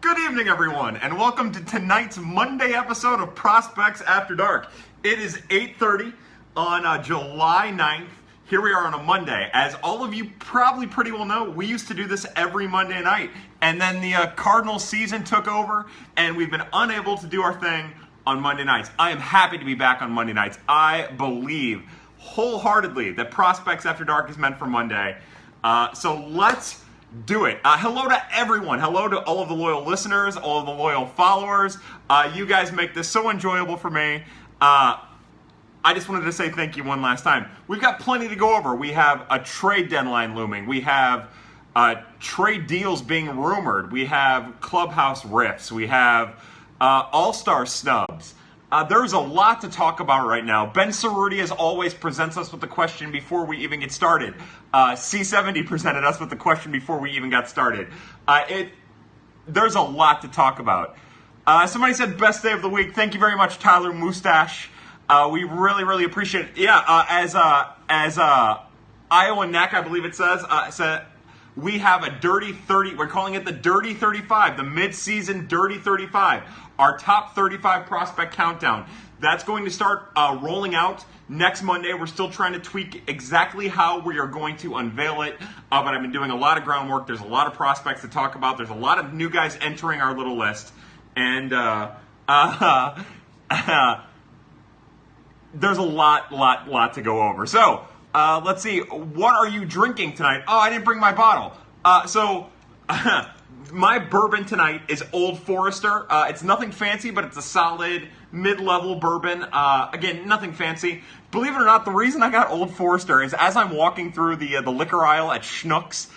Good evening, everyone, and welcome to tonight's Monday episode of Prospects After Dark. It is 8:30 on July 9th. Here we are on a Monday. As all of you probably pretty well know, we used to do this every Monday night, and then the Cardinals season took over, and we've been unable to do our thing on Monday nights. I am happy to be back on Monday nights. I believe wholeheartedly that Prospects After Dark is meant for Monday. So let's do it. Hello to everyone. Hello to all of the loyal listeners, all of the loyal followers. You guys make this so enjoyable for me. I just wanted to say thank you one last time. We've got plenty to go over. We have a trade deadline looming. We have trade deals being rumored. We have clubhouse riffs. We have all-star snubs. There's a lot to talk about right now. Ben Cerruti, as always, presents us with the question before we even get started. C70 presented us with the question before we even got started. There's a lot to talk about. Somebody said best day of the week. Thank you very much, Tyler Mustache. We really, really appreciate it. Yeah, as Iowa Neck, I believe it says, we have a dirty 30. We're calling it the Dirty 35, the mid-season Dirty 35. Our top 35 prospect countdown. That's going to start rolling out next Monday. We're still trying to tweak exactly how we are going to unveil it, but I've been doing a lot of groundwork. There's a lot of prospects to talk about. There's a lot of new guys entering our little list, and there's a lot to go over. So let's see. What are you drinking tonight? Oh, I didn't bring my bottle. My bourbon tonight is Old Forester. It's nothing fancy, but it's a solid mid-level bourbon. Again, nothing fancy. Believe it or not, the reason I got Old Forester is as I'm walking through the liquor aisle at Schnucks,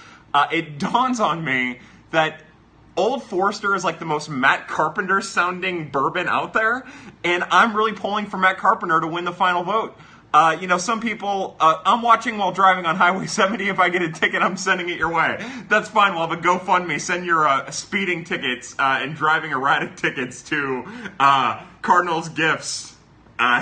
it dawns on me that Old Forester is like the most Matt Carpenter sounding bourbon out there, and I'm really pulling for Matt Carpenter to win the final vote. Some people, I'm watching while driving on Highway 70. If I get a ticket, I'm sending it your way. That's fine. We'll have a GoFundMe. Send your speeding tickets and driving erratic tickets to Cardinals Gifts.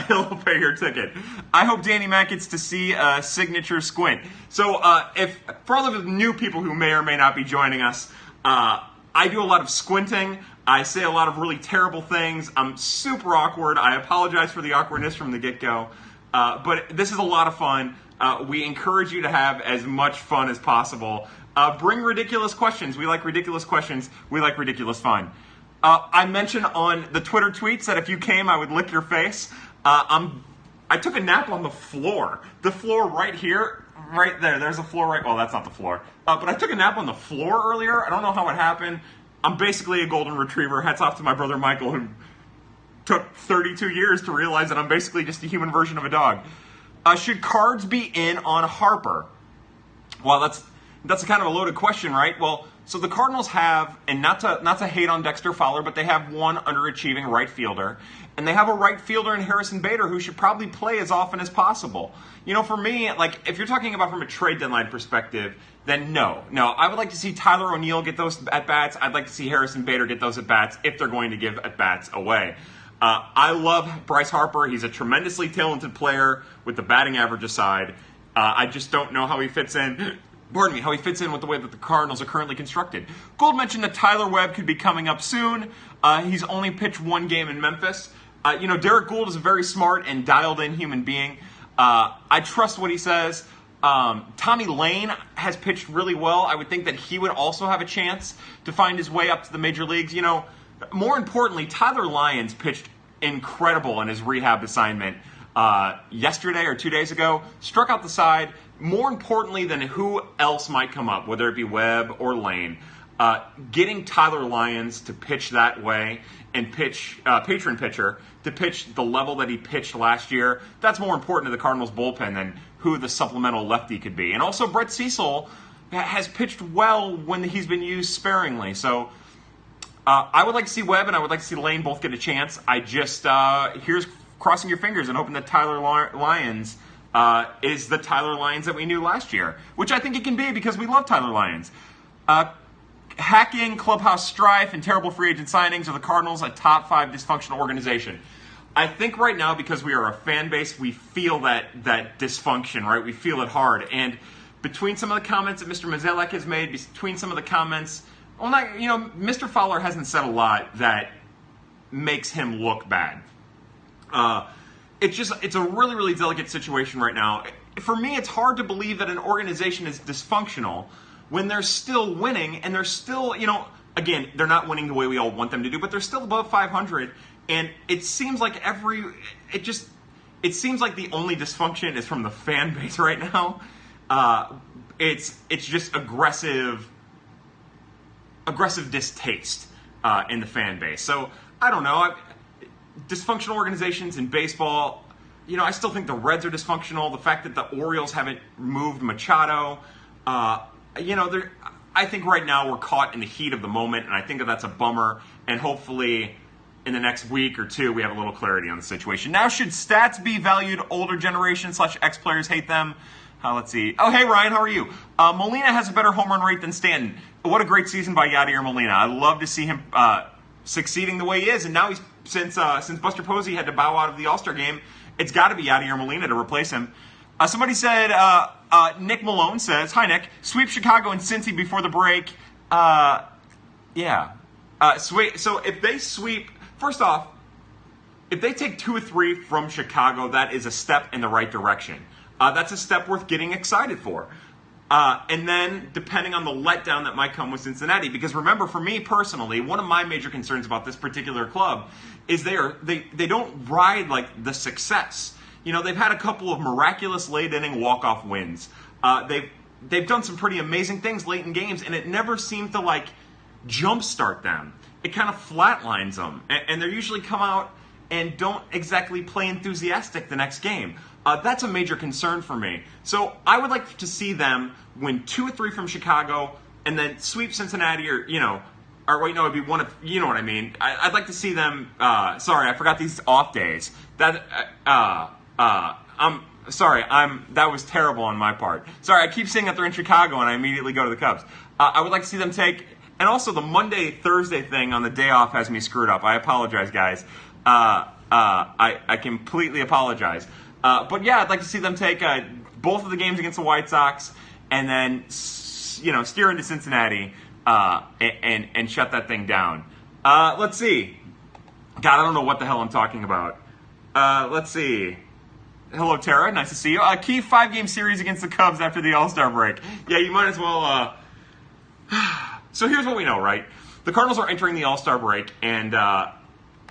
He'll pay your ticket. I hope Danny Mac gets to see a signature squint. So if for all of the new people who may or may not be joining us, I do a lot of squinting. I say a lot of really terrible things. I'm super awkward. I apologize for the awkwardness from the get-go. But this is a lot of fun. We encourage you to have as much fun as possible. Bring ridiculous questions. We like ridiculous questions. We like ridiculous fun. I mentioned on the Twitter tweets that if you came, I would lick your face. I took a nap on the floor. The floor right here, right there. There's a floor right. Well, that's not the floor. But I took a nap on the floor earlier. I don't know how it happened. I'm basically a golden retriever. Hats off to my brother Michael, who took 32 years to realize that I'm basically just a human version of a dog. Should Cards be in on Harper? Well, that's a kind of a loaded question, right? Well, so the Cardinals have, and not to hate on Dexter Fowler, but they have one underachieving right fielder, and they have a right fielder in Harrison Bader who should probably play as often as possible. For me, like if you're talking about from a trade deadline perspective, then no. I would like to see Tyler O'Neill get those at bats. I'd like to see Harrison Bader get those at bats if they're going to give at bats away. I love Bryce Harper. He's a tremendously talented player with the batting average aside. I just don't know how he fits in. Pardon me, how he fits in with the way that the Cardinals are currently constructed. Gold mentioned that Tyler Webb could be coming up soon. He's only pitched one game in Memphis. Derek Gould is a very smart and dialed-in human being. I trust what he says. Tommy Lane has pitched really well. I would think that he would also have a chance to find his way up to the major leagues. More importantly, Tyler Lyons pitched incredible in his rehab assignment yesterday or 2 days ago. Struck out the side. More importantly than who else might come up, whether it be Webb or Lane, getting Tyler Lyons to pitch that way and pitch patron pitcher to pitch the level that he pitched last year, that's more important to the Cardinals bullpen than who the supplemental lefty could be. And also Brett Cecil has pitched well when he's been used sparingly. So I would like to see Webb and I would like to see Lane both get a chance. I just, here's crossing your fingers and hoping that Tyler Lyons is the Tyler Lyons that we knew last year, which I think it can be because we love Tyler Lyons. Hacking, clubhouse strife, and terrible free agent signings are the Cardinals a top 5 dysfunctional organization. I think right now, because we are a fan base, we feel that dysfunction, right? We feel it hard. And between some of the comments that Mr. Mazelek has made, between some of the comments well, not, Mr. Fowler hasn't said a lot that makes him look bad. It's a really, really delicate situation right now. For me, it's hard to believe that an organization is dysfunctional when they're still winning, and they're still, again, they're not winning the way we all want them to do, but they're still above 500, and it seems like it seems like the only dysfunction is from the fan base right now. It's just aggressive distaste in the fan base. So I don't know. Dysfunctional organizations in baseball. I still think the Reds are dysfunctional. The fact that the Orioles haven't moved Machado. I think right now we're caught in the heat of the moment, and I think that's a bummer. And hopefully, in the next week or two, we have a little clarity on the situation. Now, should stats be valued? Older generation / X players hate them. Let's see. Oh, hey, Ryan, how are you? Molina has a better home run rate than Stanton. What a great season by Yadier Molina. I love to see him succeeding the way he is. And now since Buster Posey had to bow out of the All-Star game, it's got to be Yadier Molina to replace him. Somebody said, Nick Malone says, hi, Nick, sweep Chicago and Cincy before the break. Yeah. So if they sweep, first off, if they take 2 or 3 from Chicago, that is a step in the right direction. That's a step worth getting excited for. And then, depending on the letdown that might come with Cincinnati, because remember, for me personally, one of my major concerns about this particular club is they don't ride like the success. They've had a couple of miraculous late-inning walk-off wins. They've done some pretty amazing things late in games, and it never seemed to jumpstart them. It kind of flatlines them, and they usually come out and don't exactly play enthusiastic the next game. That's a major concern for me. So I would like to see them win 2 or 3 from Chicago and then sweep Cincinnati it'd be one of, you know what I mean. I'd like to see them, sorry, I forgot these off days. I'm sorry, that was terrible on my part. Sorry, I keep saying that they're in Chicago and I immediately go to the Cubs. I would like to see them take, and also the Monday-Thursday thing on the day off has me screwed up. I apologize, guys. I completely apologize. But yeah, I'd like to see them take both of the games against the White Sox and then, steer into Cincinnati and shut that thing down. Let's see. God, I don't know what the hell I'm talking about. Let's see. Hello, Tara. Nice to see you. Key 5-game series against the Cubs after the All-Star break. Yeah, you might as well. So here's what we know, right? The Cardinals are entering the All-Star break, and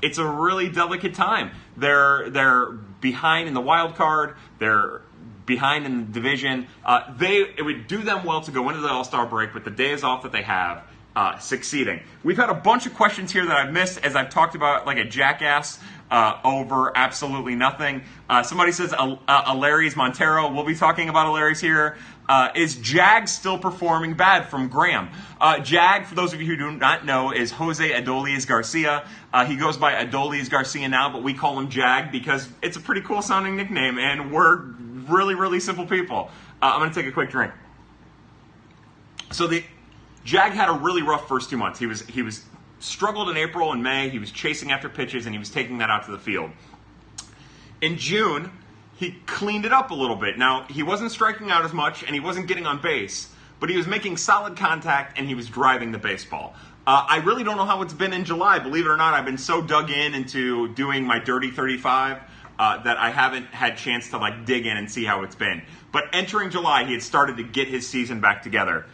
it's a really delicate time. They're behind in the wild card. They're behind in the division. It would do them well to go into the All-Star break with the days off that they have succeeding. We've had a bunch of questions here that I've missed as I've talked about like a jackass over absolutely nothing. Somebody says Alari's Montero. We'll be talking about Alari's here. Is Jag still performing bad from Graham? Jag, for those of you who do not know, is Jose Adolis Garcia. He goes by Adolis Garcia now, but we call him Jag because it's a pretty cool sounding nickname, and we're really, really simple people. I'm going to take a quick drink. So Jag had a really rough first 2 months. He was struggled in April and May. He was chasing after pitches, and he was taking that out to the field. In June, he cleaned it up a little bit. Now, he wasn't striking out as much, and he wasn't getting on base, but he was making solid contact, and he was driving the baseball. I really don't know how it's been in July. Believe it or not, I've been so dug into doing my Dirty 35 that I haven't had chance to dig in and see how it's been. But entering July, he had started to get his season back together.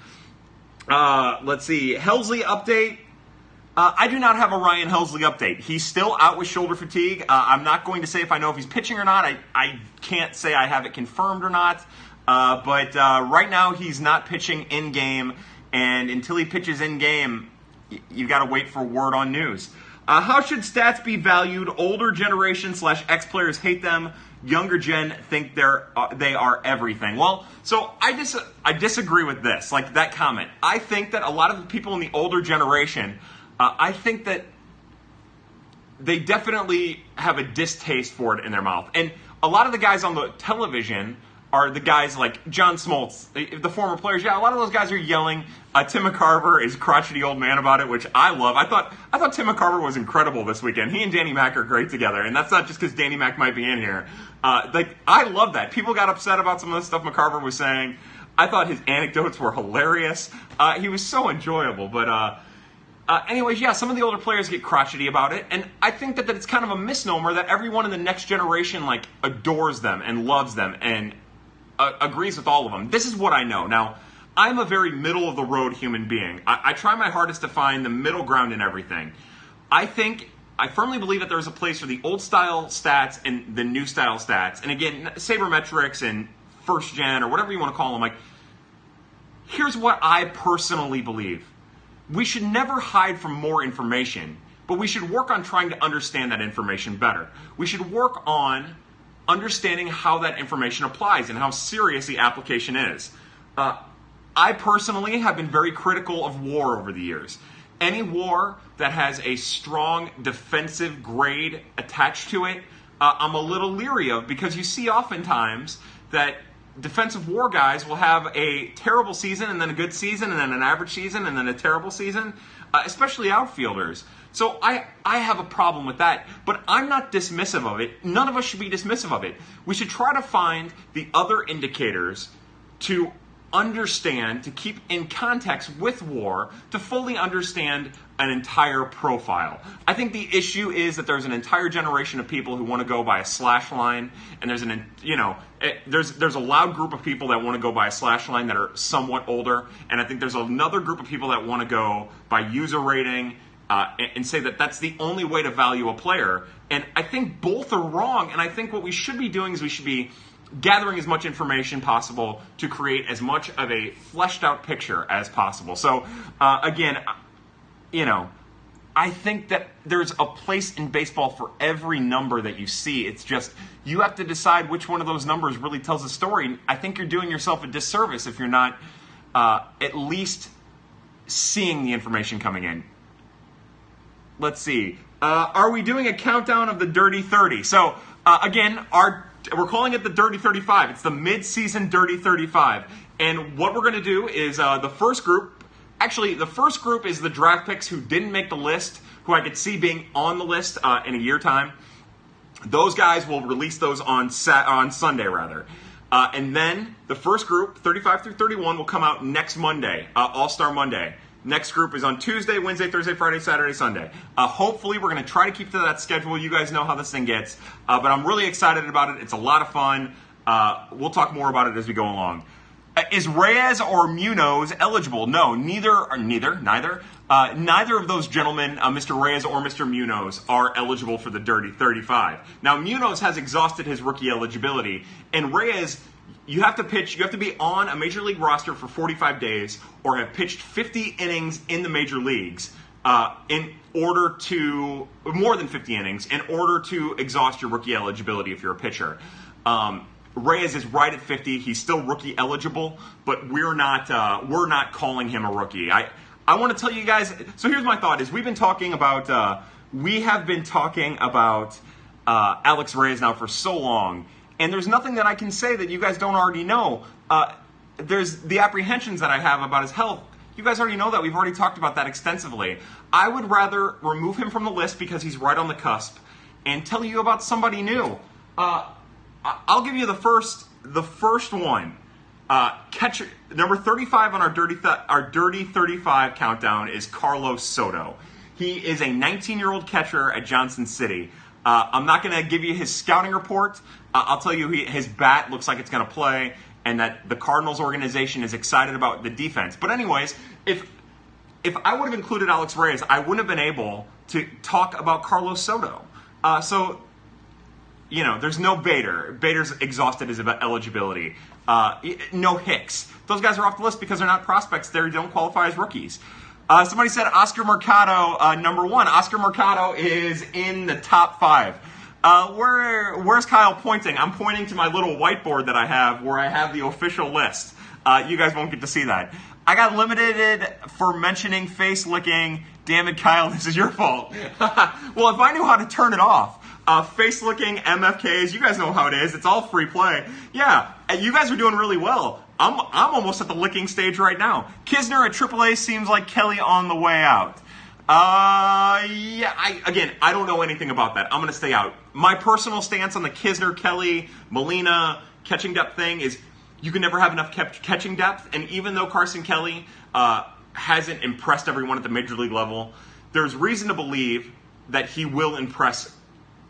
Let's see. Helsley update. I do not have a Ryan Helsley update. He's still out with shoulder fatigue. I'm not going to say if I know if he's pitching or not. I can't say I have it confirmed or not. But right now he's not pitching in-game. And until he pitches in-game, you've got to wait for word on news. How should stats be valued? Older generation / X players hate them. Younger gen think they are everything. Well, so I disagree with this, that comment. I think that a lot of the people in the older generation, I think that they definitely have a distaste for it in their mouth. And a lot of the guys on the television are the guys like John Smoltz, the former players. Yeah, a lot of those guys are yelling. Tim McCarver is crotchety old man about it, which I love. I thought Tim McCarver was incredible this weekend. He and Danny Mac are great together, and that's not just because Danny Mac might be in here. I love that. People got upset about some of the stuff McCarver was saying. I thought his anecdotes were hilarious. He was so enjoyable. But anyways, yeah, some of the older players get crotchety about it, and I think that it's kind of a misnomer that everyone in the next generation like adores them and loves them and agrees with all of them. This is what I know. Now, I'm a very middle-of-the-road human being. I try my hardest to find the middle ground in everything. I firmly believe that there's a place for the old-style stats and the new-style stats. And again, sabermetrics and first-gen or whatever you want to call them. Like, here's what I personally believe. We should never hide from more information, but we should work on trying to understand that information better. We should work on understanding how that information applies and how serious the application is. I personally have been very critical of war over the years. Any war that has a strong defensive grade attached to it, I'm a little leery of, because you see oftentimes that defensive war guys will have a terrible season and then a good season and then an average season and then a terrible season, especially outfielders. So I have a problem with that, but I'm not dismissive of it. None of us should be dismissive of it. We should try to find the other indicators to understand, to keep in context with war, to fully understand an entire profile. I think the issue is that there's an entire generation of people who want to go by a slash line, and there's there's a loud group of people that want to go by a slash line that are somewhat older, and I think there's another group of people that want to go by user rating and say that that's the only way to value a player. And I think both are wrong, and I think what we should be doing is we should be gathering as much information possible to create as much of a fleshed out picture as possible. So again, I think that there's a place in baseball for every number that you see. It's just you have to decide which one of those numbers really tells a story. I think you're doing yourself a disservice if you're not at least seeing the information coming in. Let's see. Are we doing a countdown of the Dirty 30? So again, we're calling it the Dirty 35. It's the mid-season Dirty 35. And what we're going to do is the first group is the draft picks who didn't make the list, who I could see being on the list in a year time. Those guys will release those on Sunday, rather. And then the first group, 35 through 31, will come out next Monday, All-Star Monday. Next group is on Tuesday, Wednesday, Thursday, Friday, Saturday, Sunday. Hopefully, we're going to try to keep to that schedule. You guys know how this thing gets. But I'm really excited about it. It's a lot of fun. We'll talk more about it as we go along. Is Reyes or Munoz eligible? No, neither of those gentlemen, Mr. Reyes or Mr. Munoz, are eligible for the Dirty 35. Now, Munoz has exhausted his rookie eligibility, and Reyes, you have to be on a major league roster for 45 days or have pitched 50 innings in the major leagues in order to, more than 50 innings, in order to exhaust your rookie eligibility if you're a pitcher. Reyes is right at 50. He's still rookie eligible, but we're not calling him a rookie. I want to tell you guys, so here's my thought is we have been talking about Alex Reyes now for so long, and there's nothing that I can say that you guys don't already know. There's the apprehensions that I have about his health. You guys already know that. We've already talked about that extensively. I would rather remove him from the list because he's right on the cusp and tell you about somebody new. I'll give you the first one. Catcher number 35 on our Dirty 35 countdown is Carlos Soto. He is a 19-year-old catcher at Johnson City. I'm not going to give you his scouting report. I'll tell you his bat looks like it's going to play, and that the Cardinals organization is excited about the defense. But anyways, if I would have included Alex Reyes, I wouldn't have been able to talk about Carlos Soto. There's no Bader. Bader's exhausted his eligibility. No Hicks. Those guys are off the list because they're not prospects. They don't qualify as rookies. Somebody said Oscar Mercado, number one. Oscar Mercado is in the top 5. Where's Kyle pointing? I'm pointing to my little whiteboard that I have where I have the official list. You guys won't get to see that. I got limited for mentioning face licking. Damn it, Kyle, this is your fault. Well, if I knew how to turn it off. Face licking, MFKs, you guys know how it is. It's all free play. Yeah, you guys are doing really well. I'm almost at the licking stage right now. Kisner at AAA seems like Kelly on the way out. I don't know anything about that. I'm going to stay out. My personal stance on the Kisner, Kelly, Molina catching depth thing is you can never have enough catching depth. And even though Carson Kelly hasn't impressed everyone at the major league level, there's reason to believe that he will impress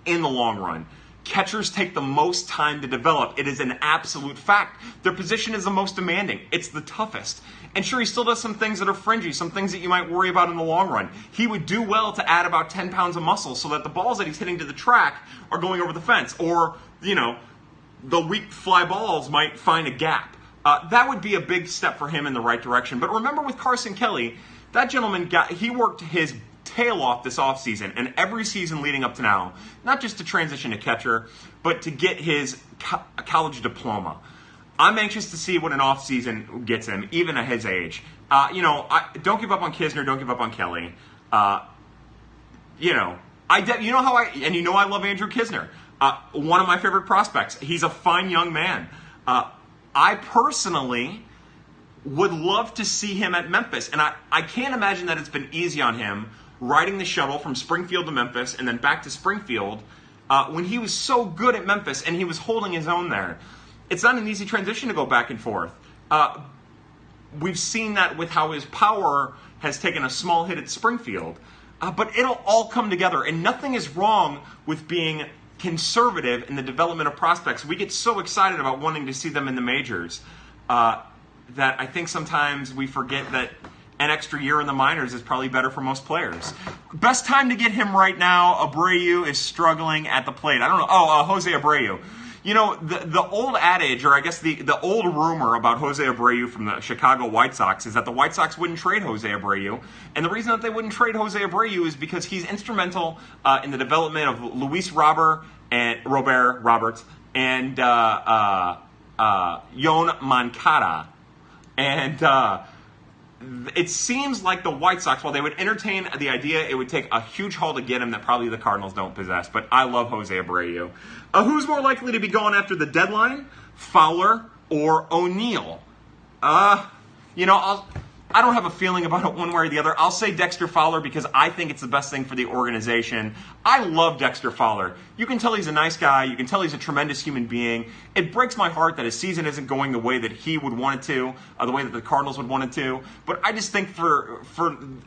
in the long run. Catchers take the most time to develop. It is an absolute fact. Their position is the most demanding. It's the toughest. And sure, he still does some things that are fringy, some things that you might worry about in the long run. He would do well to add about 10 pounds of muscle so that the balls that he's hitting to the track are going over the fence. Or, the weak fly balls might find a gap. That would be a big step for him in the right direction. But remember with Carson Kelly, that gentleman he worked his tail off this offseason and every season leading up to now, not just to transition to catcher, but to get his college diploma. I'm anxious to see what an offseason gets him, even at his age. Don't give up on Kisner, don't give up on Kelly. I love Andrew Kisner. One of my favorite prospects. He's a fine young man. I personally would love to see him at Memphis, and I can't imagine that it's been easy on him riding the shuttle from Springfield to Memphis and then back to Springfield when he was so good at Memphis and he was holding his own there. It's not an easy transition to go back and forth. We've seen that with how his power has taken a small hit at Springfield. But it'll all come together, and nothing is wrong with being conservative in the development of prospects. We get so excited about wanting to see them in the majors that I think sometimes we forget that an extra year in the minors is probably better for most players. Best time to get him right now. Abreu is struggling at the plate. I don't know. Jose Abreu. The old adage, or I guess the old rumor about Jose Abreu from the Chicago White Sox is that the White Sox wouldn't trade Jose Abreu. And the reason that they wouldn't trade Jose Abreu is because he's instrumental in the development of Luis Robert Roberts and Yon Moncada. And it seems like the White Sox, while they would entertain the idea, it would take a huge haul to get him that probably the Cardinals don't possess. But I love Jose Abreu. Who's more likely to be gone after the deadline? Fowler or O'Neill? I don't have a feeling about it one way or the other. I'll say Dexter Fowler because I think it's the best thing for the organization. I love Dexter Fowler. You can tell he's a nice guy. You can tell he's a tremendous human being. It breaks my heart that his season isn't going the way that he would want it to, the way that the Cardinals would want it to. But I just think for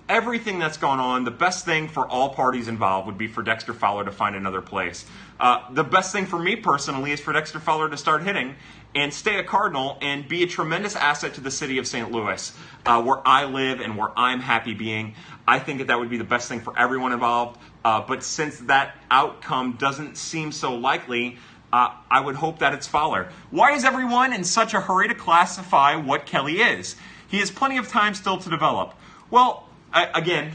everything that's gone on, the best thing for all parties involved would be for Dexter Fowler to find another place. The best thing for me personally is for Dexter Fowler to start hitting and stay a Cardinal and be a tremendous asset to the city of St. Louis, where I live and where I'm happy being. I think that would be the best thing for everyone involved. But since that outcome doesn't seem so likely, I would hope that it's Fowler. Why is everyone in such a hurry to classify what Kelly is? He has plenty of time still to develop. Well, again,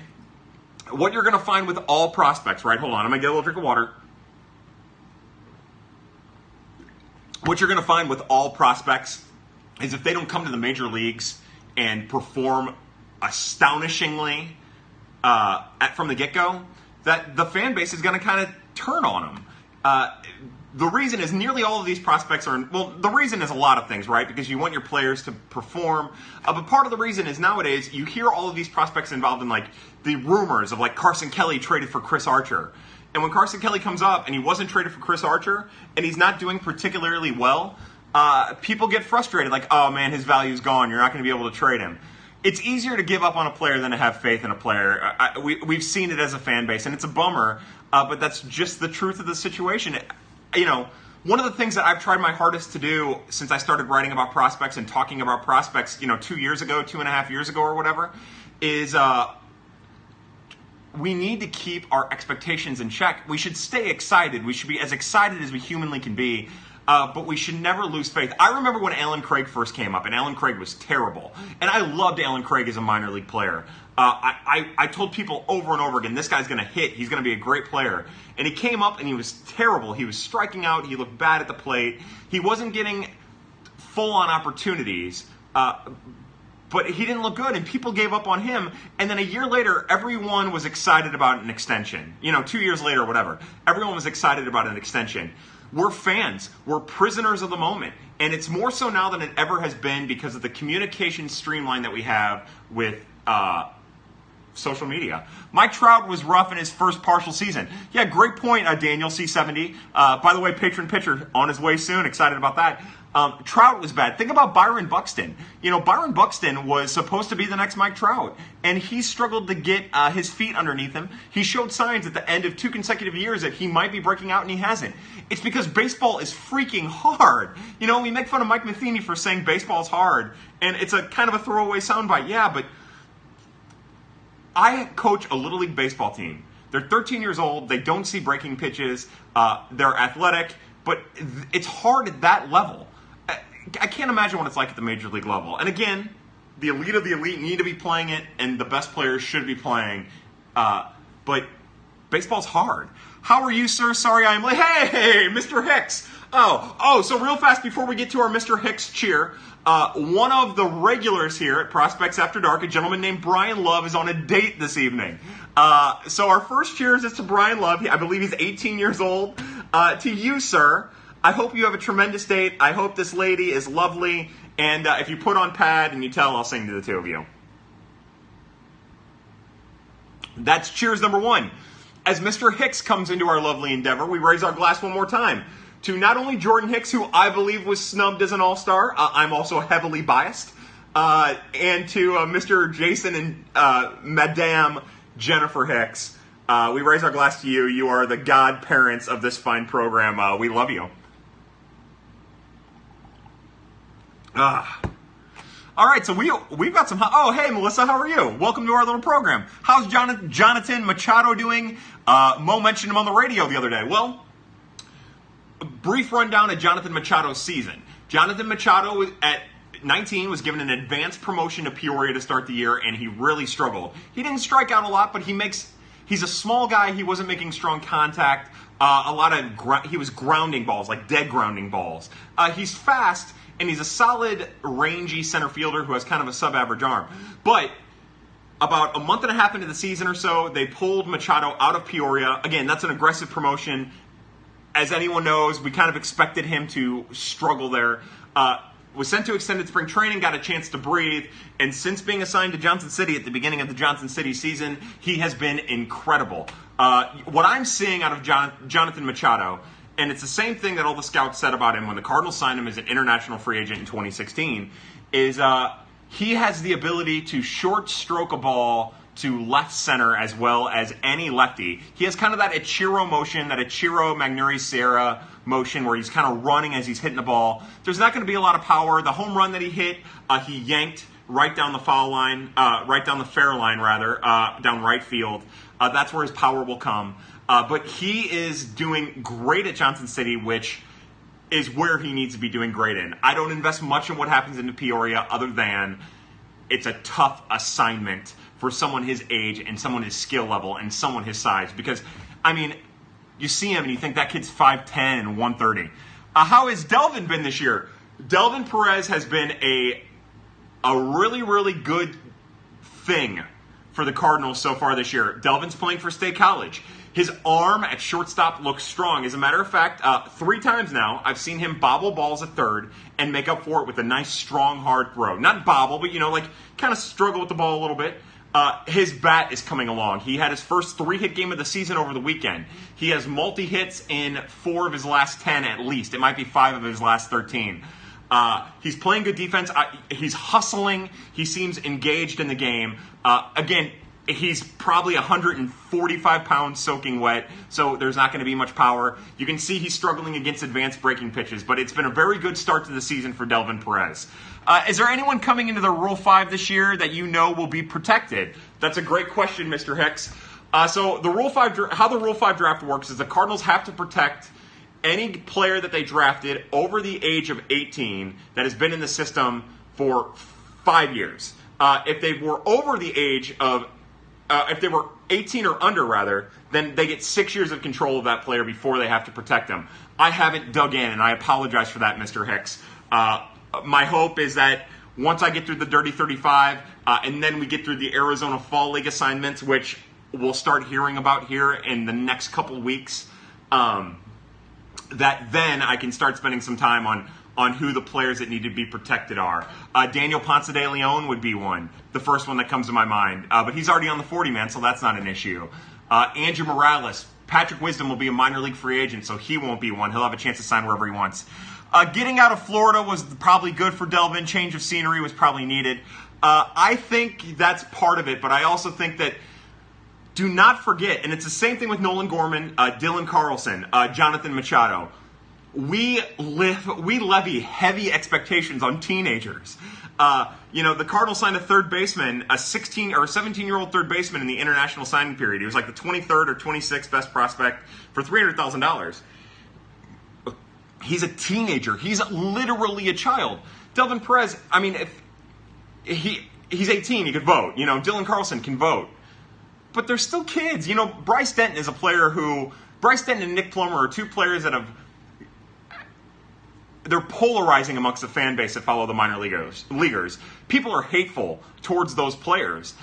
what you're going to find with all prospects, right? Hold on, I'm going to get a little drink of water. What you're going to find with all prospects is if they don't come to the major leagues and perform astonishingly from the get-go, that the fan base is going to kind of turn on them. The reason is nearly all of these prospects are, the reason is a lot of things, right? Because you want your players to perform. But part of the reason is nowadays you hear all of these prospects involved in the rumors of Carson Kelly traded for Chris Archer. And when Carson Kelly comes up and he wasn't traded for Chris Archer and he's not doing particularly well, people get frustrated. Oh man, his value's gone. You're not going to be able to trade him. It's easier to give up on a player than to have faith in a player. We've seen it as a fan base, and it's a bummer, but that's just the truth of the situation. One of the things that I've tried my hardest to do since I started writing about prospects and talking about prospects, 2 years ago, 2.5 years ago or whatever, is we need to keep our expectations in check. We should stay excited. We should be as excited as we humanly can be, but we should never lose faith. I remember when Alan Craig first came up, and Alan Craig was terrible. And I loved Alan Craig as a minor league player. I told people over and over again, this guy's going to hit. He's going to be a great player. And he came up, and he was terrible. He was striking out. He looked bad at the plate. He wasn't getting full-on opportunities. But he didn't look good, and people gave up on him. And then a year later, everyone was excited about an extension. 2 years later or whatever. Everyone was excited about an extension. We're fans. We're prisoners of the moment. And it's more so now than it ever has been because of the communication streamline that we have with social media. Mike Trout was rough in his first partial season. Yeah, great point, Daniel C70. By the way, patron pitcher on his way soon. Excited about that. Trout was bad. Think about Byron Buxton. Byron Buxton was supposed to be the next Mike Trout, and he struggled to get his feet underneath him. He showed signs at the end of 2 consecutive years that he might be breaking out, and he hasn't. It's because baseball is freaking hard. We make fun of Mike Matheny for saying baseball is hard, and it's a kind of a throwaway soundbite. Yeah, but I coach a Little League baseball team. They're 13 years old. They don't see breaking pitches. They're athletic, but it's hard at that level. I can't imagine what it's like at the major league level. And again, the elite of the elite need to be playing it, and the best players should be playing. But baseball's hard. How are you, sir? Sorry I'm late. Hey, Mr. Hicks. So real fast before we get to our Mr. Hicks cheer, one of the regulars here at Prospects After Dark, a gentleman named Brian Love, is on a date this evening. So our first cheers is to Brian Love. I believe he's 18 years old. To you, sir. I hope you have a tremendous date. I hope this lady is lovely. And if you put on pad and you tell, I'll sing to the two of you. That's cheers number 1. As Mr. Hicks comes into our lovely endeavor, we raise our glass one more time to not only Jordan Hicks, who I believe was snubbed as an all-star. I'm also heavily biased. And to Mr. Jason and Madame Jennifer Hicks. We raise our glass to you. You are the godparents of this fine program. We love you. All right, so we've got some... Oh, hey, Melissa, how are you? Welcome to our little program. How's Jonathan Machado doing? Mo mentioned him on the radio the other day. Well, a brief rundown of Jonathan Machado's season. Jonathan Machado, at 19, was given an advanced promotion to Peoria to start the year, and he really struggled. He didn't strike out a lot, but he's a small guy. He wasn't making strong contact. He was grounding balls, like dead grounding balls. He's fast, and he's a solid, rangy center fielder who has kind of a sub-average arm. But about a month and a half into the season or so, they pulled Machado out of Peoria. Again, that's an aggressive promotion. As anyone knows, we kind of expected him to struggle there. Was sent to extended spring training, got a chance to breathe, and since being assigned to Johnson City at the beginning of the Johnson City season, he has been incredible. What I'm seeing out of Jonathan Machado, and it's the same thing that all the scouts said about him when the Cardinals signed him as an international free agent in 2016, is he has the ability to short stroke a ball to left center as well as any lefty. He has kind of that Ichiro motion, that Ichiro Magnuri Sierra motion where he's kind of running as he's hitting the ball. There's not going to be a lot of power. The home run that he hit, he yanked right down the foul line, right down the fair line rather, down right field. That's where his power will come. But he is doing great at Johnson City, which is where he needs to be doing great in. I don't invest much in what happens in Peoria other than it's a tough assignment for someone his age and someone his skill level and someone his size. Because, I mean, you see him and you think that kid's 5'10 and 130. How has Delvin been this year? Delvin Perez has been a really, really good thing for the Cardinals so far this year. Delvin's playing for State College. His arm at shortstop looks strong. As a matter of fact, 3 times now, I've seen him bobble balls at third and make up for it with a nice, strong, hard throw. Not bobble, but, kind of struggle with the ball a little bit. His bat is coming along. He had his first 3-hit game of the season over the weekend. He has multi-hits in 4 of his last 10 at least. It might be 5 of his last 13. He's playing good defense. He's hustling. He seems engaged in the game. Again, he's probably 145 pounds soaking wet, so there's not going to be much power. You can see he's struggling against advanced breaking pitches, but it's been a very good start to the season for Delvin Perez. Is there anyone coming into the Rule 5 this year that you know will be protected? That's a great question, Mr. Hicks. So the Rule 5, how the Rule 5 draft works is the Cardinals have to protect any player that they drafted over the age of 18 that has been in the system for 5 years. If they were over the age of if they were 18 or under, rather, then they get 6 years of control of that player before they have to protect them. I haven't dug in, and I apologize for that, Mr. Hicks. My hope is that once I get through the Dirty 35, and then we get through the Arizona Fall League assignments, which we'll start hearing about here in the next couple weeks, that then I can start spending some time on who the players that need to be protected are. Daniel Ponce de Leon would be one, the first one that comes to my mind. But he's already on the 40-man, so that's not an issue. Andrew Morales, Patrick Wisdom will be a minor league free agent, so he won't be one. He'll have a chance to sign wherever he wants. Getting out of Florida was probably good for Delvin. Change of scenery was probably needed. I think that's part of it, but I also think that do not forget, and it's the same thing with Nolan Gorman, Dylan Carlson, Jonathan Machado. We levy heavy expectations on teenagers. The Cardinals signed a third baseman, a 16 or 17-year-old third baseman in the international signing period. He was like the 23rd or 26th best prospect for $300,000. He's a teenager. He's literally a child. Delvin Perez, I mean, if he's 18, he could vote. Dylan Carlson can vote. But they're still kids. Bryce Denton is a player Bryce Denton and Nick Plummer are two players that they're polarizing amongst the fan base that follow the minor leaguers. People are hateful towards those players.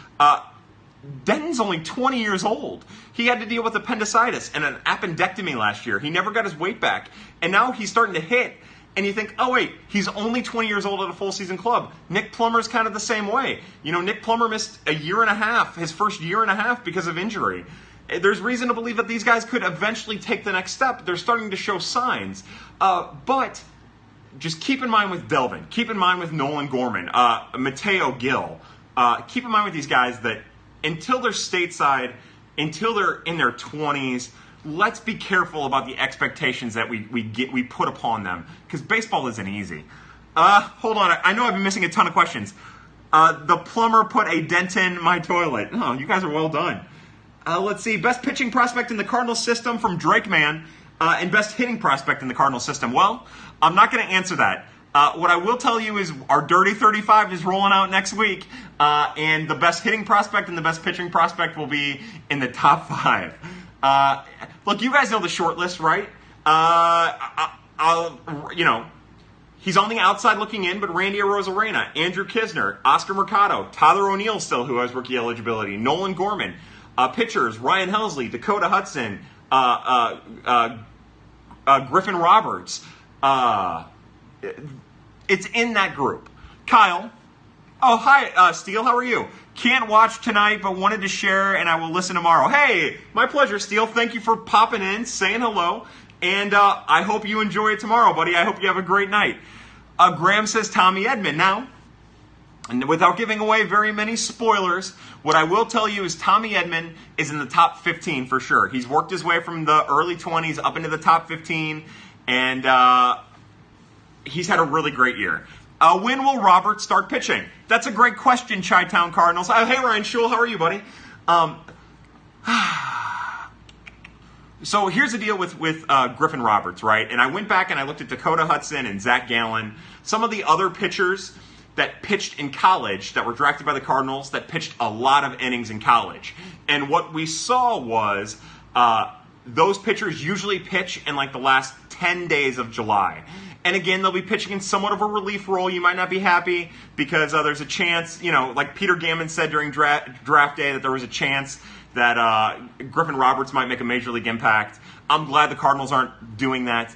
Denton's only 20 years old. He had to deal with appendicitis and an appendectomy last year. He never got his weight back. And now he's starting to hit. And you think, oh wait, he's only 20 years old at a full season club. Nick Plummer's kind of the same way. Nick Plummer missed a year and a half, his first year and a half because of injury. There's reason to believe that these guys could eventually take the next step. They're starting to show signs. But just keep in mind with Delvin, keep in mind with Nolan Gorman, Mateo Gil, keep in mind with these guys that until they're stateside, until they're in their 20s, let's be careful about the expectations that we put upon them, because baseball isn't easy. Hold on, I know I've been missing a ton of questions. The plumber put a dent in my toilet. Oh, you guys are well done. Let's see, best pitching prospect in the Cardinals system from Drake Man, and best hitting prospect in the Cardinals system. Well, I'm not going to answer that. What I will tell you is our Dirty 35 is rolling out next week, and the best hitting prospect and the best pitching prospect will be in the top 5. Look, you guys know the short list, right? He's on the outside looking in, but Randy Arozarena, Andrew Kisner, Oscar Mercado, Tyler O'Neill still, who has rookie eligibility, Nolan Gorman, pitchers, Ryan Helsley, Dakota Hudson, Griffin Roberts. It's in that group. Kyle. Oh, hi, Steele. How are you? Can't watch tonight, but wanted to share, and I will listen tomorrow. Hey, my pleasure, Steele. Thank you for popping in, saying hello, and I hope you enjoy it tomorrow, buddy. I hope you have a great night. Graham says Tommy Edman. Now, and without giving away very many spoilers, what I will tell you is Tommy Edman is in the top 15 for sure. He's worked his way from the early 20s up into the top 15, and he's had a really great year. When will Robert start pitching? That's a great question, Chi-Town Cardinals. Hey, Ryan Schul, how are you, buddy? So here's the deal with Griffin Roberts, right? And I went back and I looked at Dakota Hudson and Zach Gallen, some of the other pitchers that pitched in college that were drafted by the Cardinals that pitched a lot of innings in college. And what we saw was those pitchers usually pitch in like the last 10 days of July. And again, they'll be pitching in somewhat of a relief role. You might not be happy because there's a chance, like Peter Gammon said during draft day, that there was a chance that Griffin Roberts might make a major league impact. I'm glad the Cardinals aren't doing that.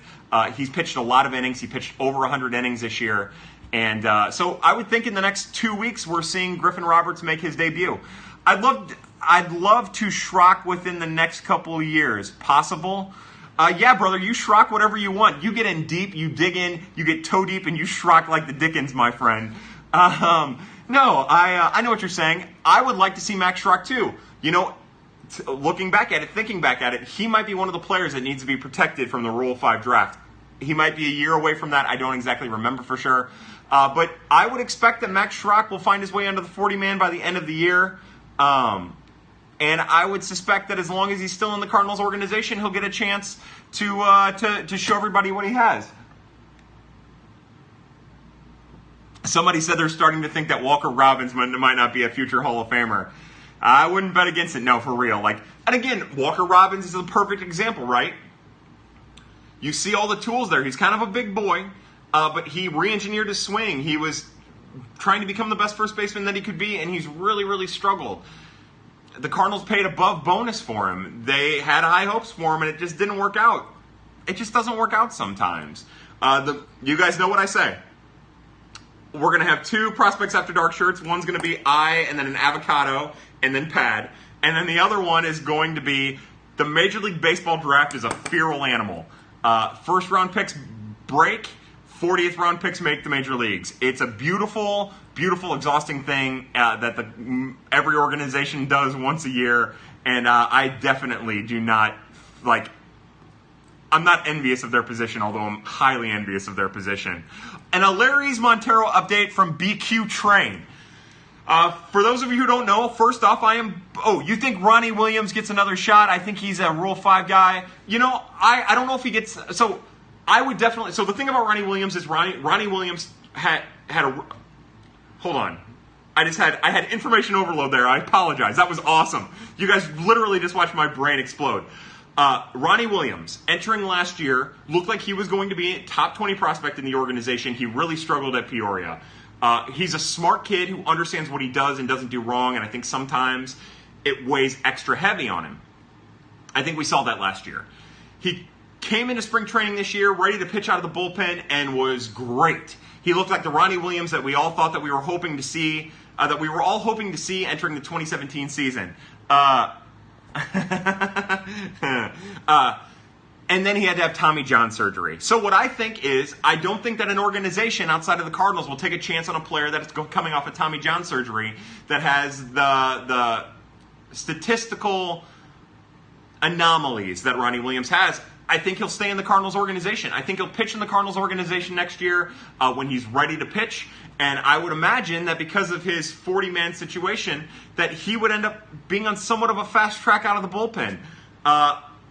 He's pitched a lot of innings. He pitched over 100 innings this year. And so I would think in the next 2 weeks we're seeing Griffin Roberts make his debut. I'd love to Schrock within the next couple of years. Possible? Yeah, brother, you Schrock whatever you want. You get in deep, you dig in, you get toe deep, and you Schrock like the Dickens, my friend. No, I know what you're saying. I would like to see Max Schrock too. Looking back at it, thinking back at it, he might be one of the players that needs to be protected from the Rule 5 draft. He might be a year away from that. I don't exactly remember for sure. But I would expect that Max Schrock will find his way under the 40-man by the end of the year. And I would suspect that as long as he's still in the Cardinals organization, he'll get a chance to show everybody what he has. Somebody said they're starting to think that Walker Robbins might not be a future Hall of Famer. I wouldn't bet against it. No, for real. And again, Walker Robbins is a perfect example, right? You see all the tools there. He's kind of a big boy, but he re-engineered his swing. He was trying to become the best first baseman that he could be, and he's really, really struggled. The Cardinals paid above bonus for him. They had high hopes for him, and it just didn't work out. It just doesn't work out sometimes. You guys know what I say. We're going to have 2 Prospects After Dark shirts. One's going to be I, and then an avocado, and then Pad. And then the other one is going to be the Major League Baseball draft is a feral animal. First round picks break, 40th round picks make the major leagues. It's a beautiful, beautiful, exhausting thing that every organization does once a year. And I definitely do not, I'm not envious of their position, although I'm highly envious of their position. And a Larry's Montero update from BQ Train. For those of you who don't know, first off, you think Ronnie Williams gets another shot? I think he's a Rule 5 guy. I don't know if he gets, so I would definitely, so the thing about Ronnie Williams is Ronnie Williams had a, hold on. I had information overload there. I apologize. That was awesome. You guys literally just watched my brain explode. Ronnie Williams, entering last year, looked like he was going to be a top 20 prospect in the organization. He really struggled at Peoria. He's a smart kid who understands what he does and doesn't do wrong, and I think sometimes it weighs extra heavy on him. I think we saw that last year. He came into spring training this year ready to pitch out of the bullpen and was great. He looked like the Ronnie Williams that we all thought that we were hoping to see, that we were all hoping to see entering the 2017 season. And then he had to have Tommy John surgery. So what I think is, I don't think that an organization outside of the Cardinals will take a chance on a player that is coming off a Tommy John surgery that has the statistical anomalies that Ronnie Williams has. I think he'll stay in the Cardinals organization. I think he'll pitch in the Cardinals organization next year when he's ready to pitch. And I would imagine that because of his 40-man situation, that he would end up being on somewhat of a fast track out of the bullpen.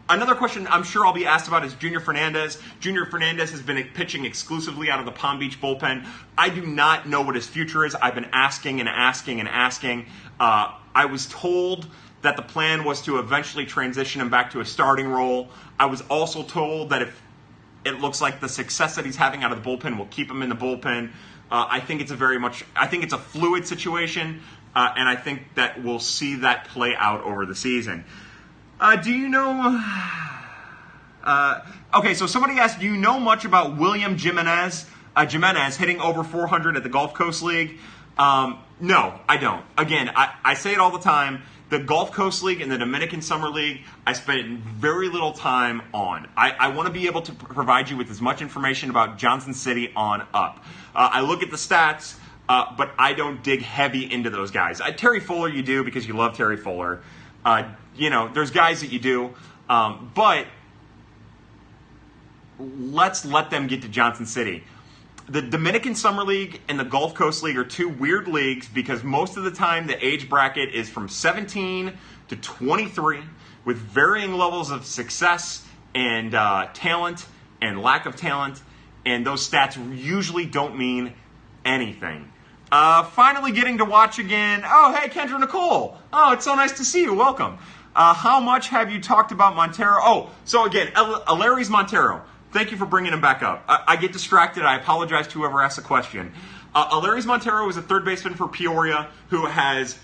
Another question I'm sure I'll be asked about is Junior Fernandez. Junior Fernandez has been pitching exclusively out of the Palm Beach bullpen. I do not know what his future is. I've been asking and asking and asking. I was told that the plan was to eventually transition him back to a starting role. I was also told that if it looks like the success that he's having out of the bullpen will keep him in the bullpen. I think it's a fluid situation, and I think that we'll see that play out over the season. Do you know? Okay, so somebody asked, do you know much about William Jimenez hitting over 400 at the Gulf Coast League? No, I don't. Again, I say it all the time. The Gulf Coast League and the Dominican Summer League, I spent very little time on. I want to be able to provide you with as much information about Johnson City on up. I look at the stats, but I don't dig heavy into those guys. Terry Fuller you do because you love Terry Fuller. There's guys that you do, but let's let them get to Johnson City. The Dominican Summer League and the Gulf Coast League are 2 weird leagues because most of the time the age bracket is from 17 to 23 with varying levels of success and talent and lack of talent, and those stats usually don't mean anything. Finally getting to watch again. Oh, hey, Kendra Nicole. Oh, it's so nice to see you. Welcome. How much have you talked about Montero? Oh, so again, Larry's Montero. Thank you for bringing him back up. I get distracted. I apologize to whoever asked the question. Larry's Montero is a third baseman for Peoria who has,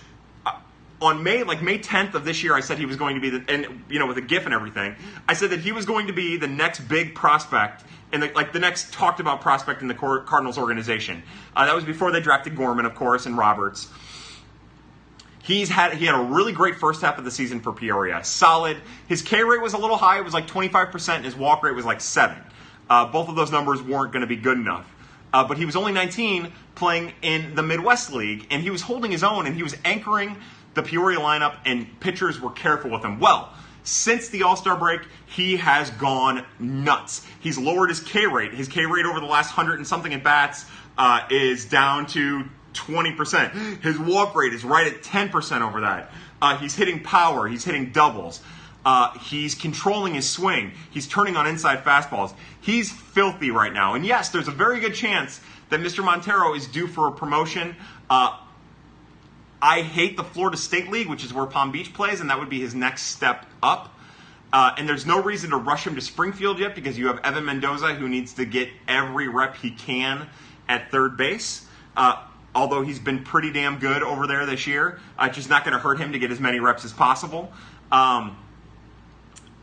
on May 10th of this year, I said he was going to be, with a GIF and everything, I said that he was going to be the next big prospect, and the next talked about prospect in the Cardinals organization. That was before they drafted Gorman, of course, and Roberts. He had a really great first half of the season for Peoria. Solid. His K rate was a little high. It was 25%. And his walk rate was 7. Both of those numbers weren't going to be good enough. But he was only 19 playing in the Midwest League, and he was holding his own, and he was anchoring the Peoria lineup, and pitchers were careful with him. Well, since the All-Star break, he has gone nuts. He's lowered his K rate. His K rate over the last 100 and something at bats is down to 20%. His walk rate is right at 10% over that. He's hitting power. He's hitting doubles. He's controlling his swing. He's turning on inside fastballs. He's filthy right now. And yes, there's a very good chance that Mr. Montero is due for a promotion. I hate the Florida State League, which is where Palm Beach plays, and that would be his next step up. And there's no reason to rush him to Springfield yet because you have Evan Mendoza who needs to get every rep he can at third base. Although he's been pretty damn good over there this year. It's just not going to hurt him to get as many reps as possible.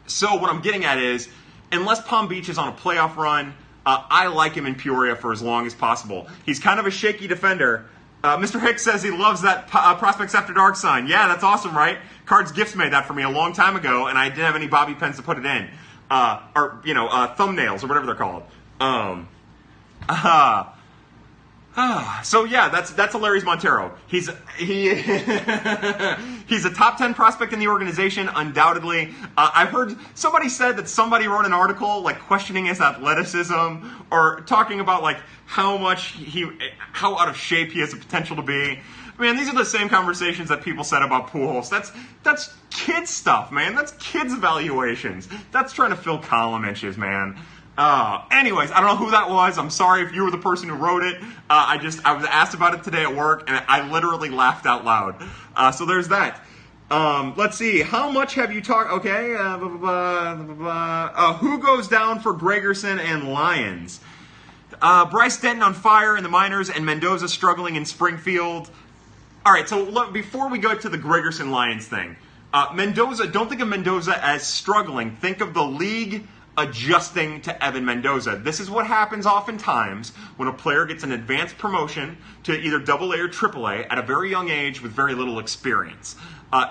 So what I'm getting at is, unless Palm Beach is on a playoff run, I like him in Peoria for as long as possible. He's kind of a shaky defender. Mr. Hicks says he loves that Prospects After Dark sign. Yeah, that's awesome, right? Cards Gifts made that for me a long time ago, and I didn't have any bobby pins to put it in. Thumbnails, or whatever they're called. So yeah, that's Larry's Montero. He's a top 10 prospect in the organization, undoubtedly. I've heard somebody said that somebody wrote an article like questioning his athleticism or talking about like how out of shape he has the potential to be. Man, these are the same conversations that people said about Pujols. That's kid stuff, man. That's kids' evaluations. That's trying to fill column inches, man. Anyways, I don't know who that was. I'm sorry if you were the person who wrote it. I was asked about it today at work, and I literally laughed out loud. So there's that. Let's see. How much have you talked? Okay. Who goes down for Gregerson and Lions? Bryce Denton on fire in the minors, and Mendoza struggling in Springfield. All right. So look, before we go to the Gregerson Lions thing, Mendoza. Don't think of Mendoza as struggling. Think of the league adjusting to Evan Mendoza. This is what happens oftentimes when a player gets an advanced promotion to either AA or AAA at a very young age with very little experience.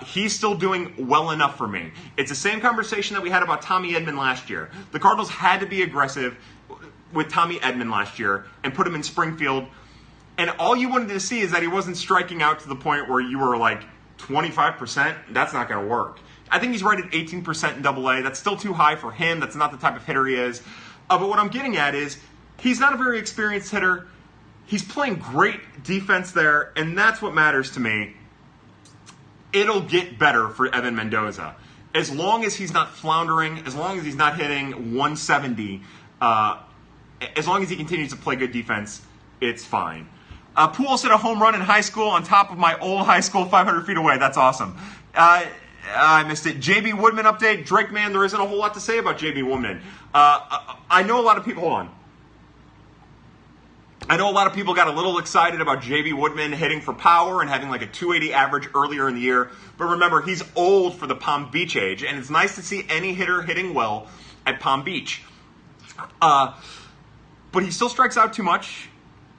He's still doing well enough for me. It's the same conversation that we had about Tommy Edman last year. The Cardinals had to be aggressive with Tommy Edman last year and put him in Springfield. And all you wanted to see is that he wasn't striking out to the point where you were like 25%. That's not going to work. I think he's right at 18% in AA. That's still too high for him. That's not the type of hitter he is. But what I'm getting at is he's not a very experienced hitter. He's playing great defense there, and that's what matters to me. It'll get better for Evan Mendoza. As long as he's not floundering, as long as he's not hitting 170, as long as he continues to play good defense, it's fine. Pujols hit a home run in high school on top of my old high school 500 feet away. That's awesome. I missed it. J.B. Woodman update. Drake, man, there isn't a whole lot to say about J.B. Woodman. I know a lot of people... Hold on. I know a lot of people got a little excited about J.B. Woodman hitting for power and having like a 280 average earlier in the year. But remember, he's old for the Palm Beach age, and it's nice to see any hitter hitting well at Palm Beach. But he still strikes out too much,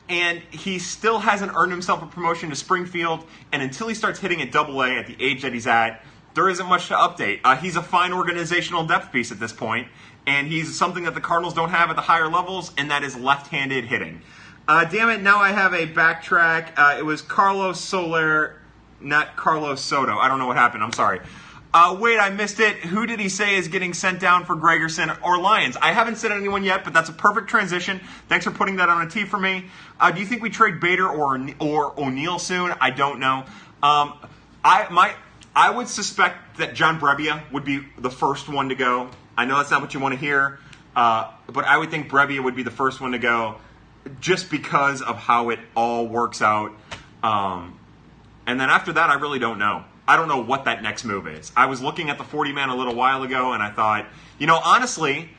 and he still hasn't earned himself a promotion to Springfield. And until he starts hitting at AA at the age that he's at, there isn't much to update. He's a fine organizational depth piece at this point, and he's something that the Cardinals don't have at the higher levels, and that is left-handed hitting. Damn it, now I have a backtrack. It was Carlos Soler, not Carlos Soto. I don't know what happened. I'm sorry. Wait, I missed it. Who did he say is getting sent down for Gregerson or Lions? I haven't said anyone yet, but that's a perfect transition. Thanks for putting that on a tee for me. Do you think we trade Bader or O'Neill soon? I don't know. I would suspect that John Brebbia would be the first one to go. I know that's not what you want to hear, but I would think Brebbia would be the first one to go just because of how it all works out. And then after that, I really don't know. I don't know what that next move is. I was looking at the 40-man a little while ago, and I thought, honestly,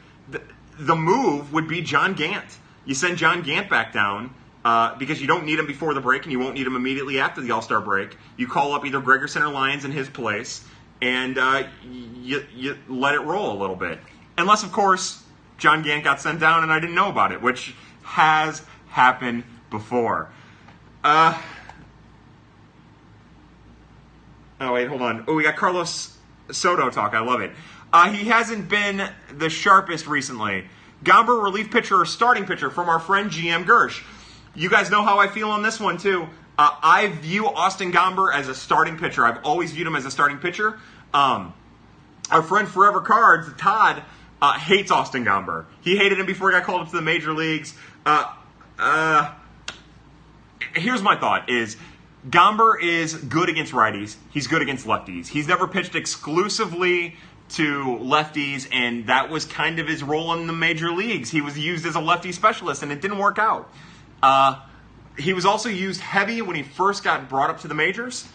the move would be John Gant. You send John Gant back down, because you don't need him before the break and you won't need him immediately after the All-Star break. You call up either Gregerson or Lions in his place, and you let it roll a little bit. Unless, of course, John Gant got sent down and I didn't know about it, which has happened before. Oh, wait, hold on. Oh, we got Carlos Soto talk. I love it. He hasn't been the sharpest recently. Gomber, relief pitcher or starting pitcher from our friend GM Gersh. You guys know how I feel on this one, too. I view Austin Gomber as a starting pitcher. I've always viewed him as a starting pitcher. Our friend Forever Cards, Todd, hates Austin Gomber. He hated him before he got called up to the major leagues. Here's my thought is Gomber is good against righties. He's good against lefties. He's never pitched exclusively to lefties, and that was kind of his role in the major leagues. He was used as a lefty specialist, and it didn't work out. He was also used heavy when he first got brought up to the majors.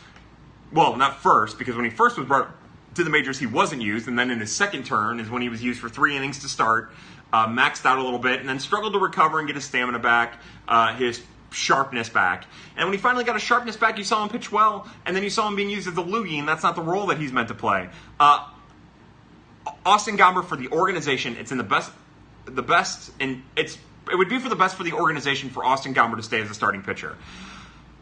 Well, not first, because when he first was brought up to the majors, he wasn't used, and then in his second turn is when he was used for 3 innings to start, maxed out a little bit, and then struggled to recover and get his stamina back, his sharpness back. And when he finally got his sharpness back, you saw him pitch well, and then you saw him being used as a loogie, and that's not the role that he's meant to play. Austin Gomber, for the organization, it's in the best the best, and it would be for the best for the organization for Austin Gomber to stay as a starting pitcher.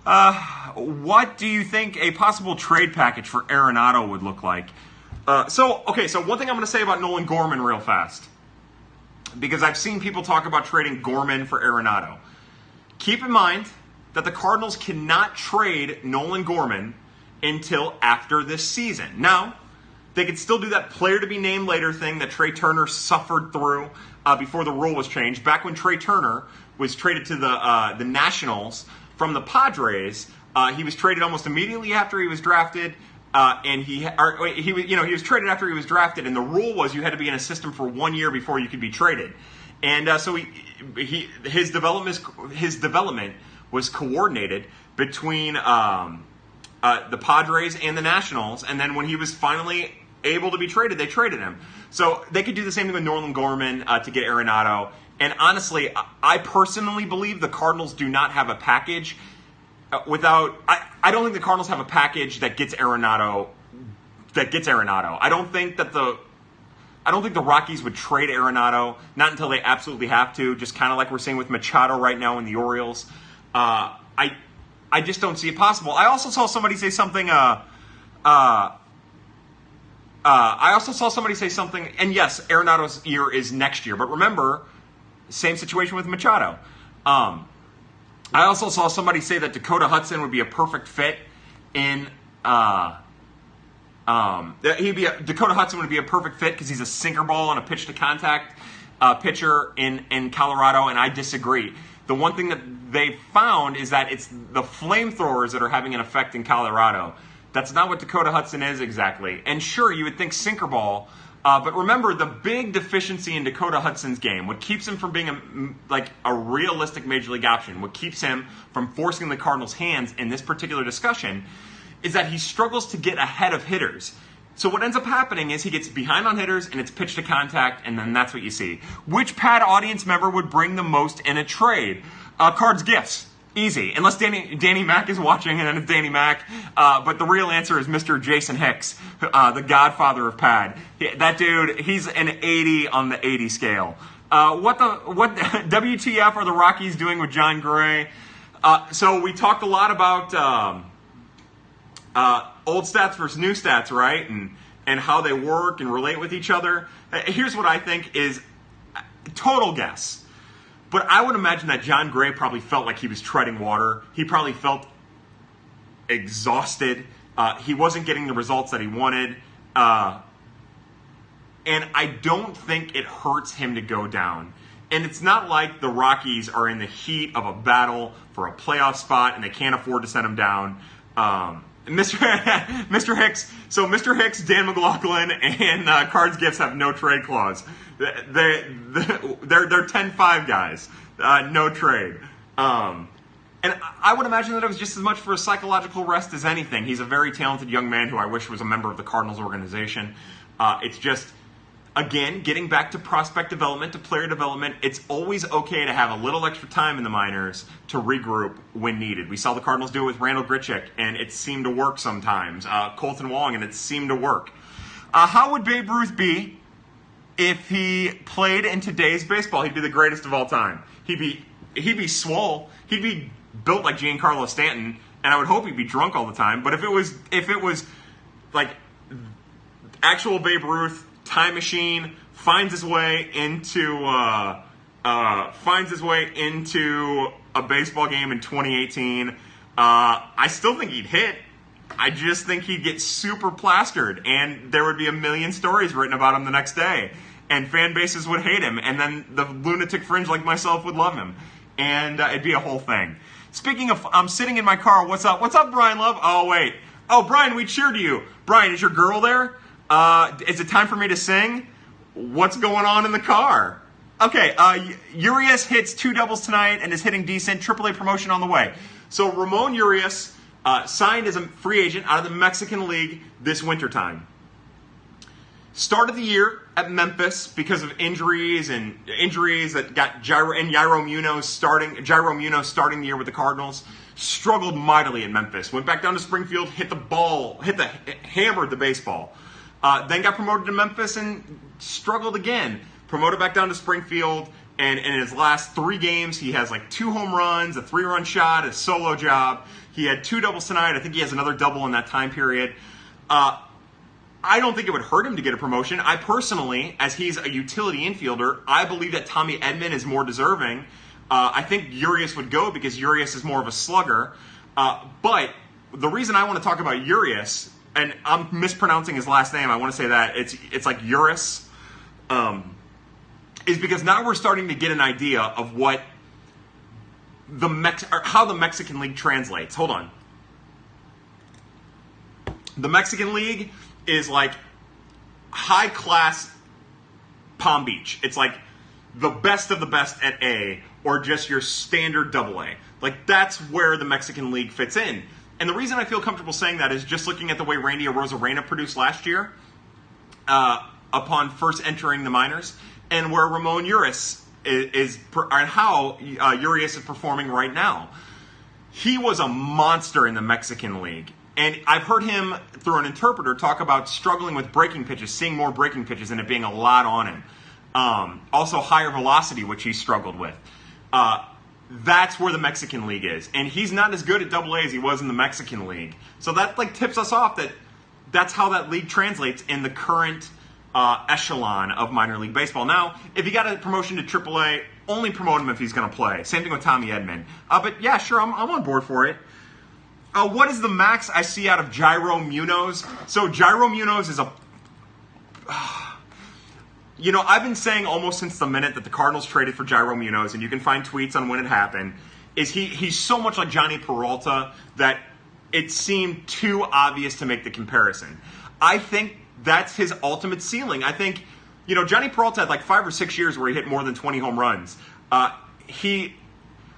What do you think a possible trade package for Arenado would look like? So one thing I'm going to say about Nolan Gorman real fast, because I've seen people talk about trading Gorman for Arenado. Keep in mind that the Cardinals cannot trade Nolan Gorman until after this season. Now, they could still do that player to be named later thing that Trey Turner suffered through before the rule was changed. Back when Trey Turner was traded to the Nationals from the Padres, he was traded almost immediately after he was drafted. He was traded after he was drafted, and the rule was you had to be in a system for 1 year before you could be traded. And so his development was coordinated between the Padres and the Nationals, and then when he was finally able to be traded, they traded him. So they could do the same thing with Nolan Gorman to get Arenado. And honestly, I personally believe the Cardinals do not have a package I don't think the Cardinals have a package that gets Arenado. I don't think the Rockies would trade Arenado, not until they absolutely have to, just kind of like we're seeing with Machado right now in the Orioles. I just don't see it possible. I also saw somebody say something. And yes, Arenado's year is next year, but remember, same situation with Machado. I also saw somebody say that Dakota Hudson would be a perfect fit in. Dakota Hudson would be a perfect fit because he's a sinker ball and a pitch to contact pitcher in Colorado, and I disagree. The one thing that they found is that it's the flamethrowers that are having an effect in Colorado. That's not what Dakota Hudson is exactly. And sure, you would think sinker ball. But remember, the big deficiency in Dakota Hudson's game, what keeps him from being a realistic Major League option, what keeps him from forcing the Cardinals' hands in this particular discussion, is that he struggles to get ahead of hitters. So what ends up happening is he gets behind on hitters, and it's pitch to contact, and then that's what you see. Which Pad audience member would bring the most in a trade? Cards Gifts. Easy, unless Danny Mac is watching, and then it's Danny Mac. But the real answer is Mr. Jason Hicks, the godfather of Pad. That dude, he's an 80 on the 80 scale. What WTF are the Rockies doing with John Gray? So we talked a lot about old stats versus new stats, right? And how they work and relate with each other. Here's what I think is total guess. But I would imagine that John Gray probably felt like he was treading water. He probably felt exhausted. He wasn't getting the results that he wanted. And I don't think it hurts him to go down. And it's not like the Rockies are in the heat of a battle for a playoff spot and they can't afford to send him down. Mr. Hicks, so Mr. Hicks, Dan McLaughlin, and Cards Gifts have no trade clause. They're 10-5 guys, no trade. And I would imagine that it was just as much for a psychological rest as anything. He's a very talented young man who I wish was a member of the Cardinals organization. It's just, again, getting back to prospect development, to player development, it's always okay to have a little extra time in the minors to regroup when needed. We saw the Cardinals do it with Randall Grichuk, and it seemed to work sometimes. Colton Wong, and it seemed to work. How would Babe Ruth be if he played in today's baseball? He'd be the greatest of all time. He'd be swole. He'd be built like Giancarlo Stanton, and I would hope he'd be drunk all the time. But if it was like actual Babe Ruth, time machine, finds his way into a baseball game in 2018, I still think he'd hit. I just think he'd get super plastered, and there would be a million stories written about him the next day, and fan bases would hate him, and then the lunatic fringe like myself would love him, and it'd be a whole thing. Speaking of, I'm sitting in my car. What's up? What's up, Brian Love? Oh, wait. Oh, Brian, we cheered you. Brian, is your girl there? Is it time for me to sing? What's going on in the car? Okay, Urias hits 2 doubles tonight and is hitting decent. AAA promotion on the way. So Ramon Urias signed as a free agent out of the Mexican League this wintertime. Started the year at Memphis because of injuries that got Jairo Munoz starting the year with the Cardinals. Struggled mightily in Memphis. Went back down to Springfield, hammered the baseball. Then got promoted to Memphis and struggled again. promoted back down to Springfield, and in his last 3 games, he has like 2 home runs, a 3-run shot, a solo job. He had 2 doubles tonight. I think he has another double in that time period. I don't think it would hurt him to get a promotion. I personally, as he's a utility infielder, I believe that Tommy Edman is more deserving. I think Urias would go because Urias is more of a slugger. But the reason I want to talk about Urias, and I'm mispronouncing his last name, I want to say that, it's like Urias, is because now we're starting to get an idea of what how the Mexican League translates. Hold on. The Mexican League is like high-class Palm Beach. It's like the best of the best at A, or just your standard double A. Like, that's where the Mexican League fits in. And the reason I feel comfortable saying that is just looking at the way Randy Arozarena produced last year upon first entering the minors, and where Ramon Urias and how Urias is performing right now. He was a monster in the Mexican League. And I've heard him, through an interpreter, talk about struggling with breaking pitches, seeing more breaking pitches, and it being a lot on him. Also, higher velocity, which he struggled with. That's where the Mexican League is. And he's not as good at Double A as he was in the Mexican League. So that tips us off that that's how that league translates in the current echelon of minor league baseball. Now, if he got a promotion to Triple A, only promote him if he's going to play. Same thing with Tommy Edman. But yeah, sure, I'm on board for it. What is the max I see out of Jairo Munoz? So Jairo Munoz is I've been saying almost since the minute that the Cardinals traded for Jairo Munoz, and you can find tweets on when it happened, is he's so much like Johnny Peralta that it seemed too obvious to make the comparison. I think that's his ultimate ceiling. I think, Johnny Peralta had like 5 or 6 years where he hit more than 20 home runs.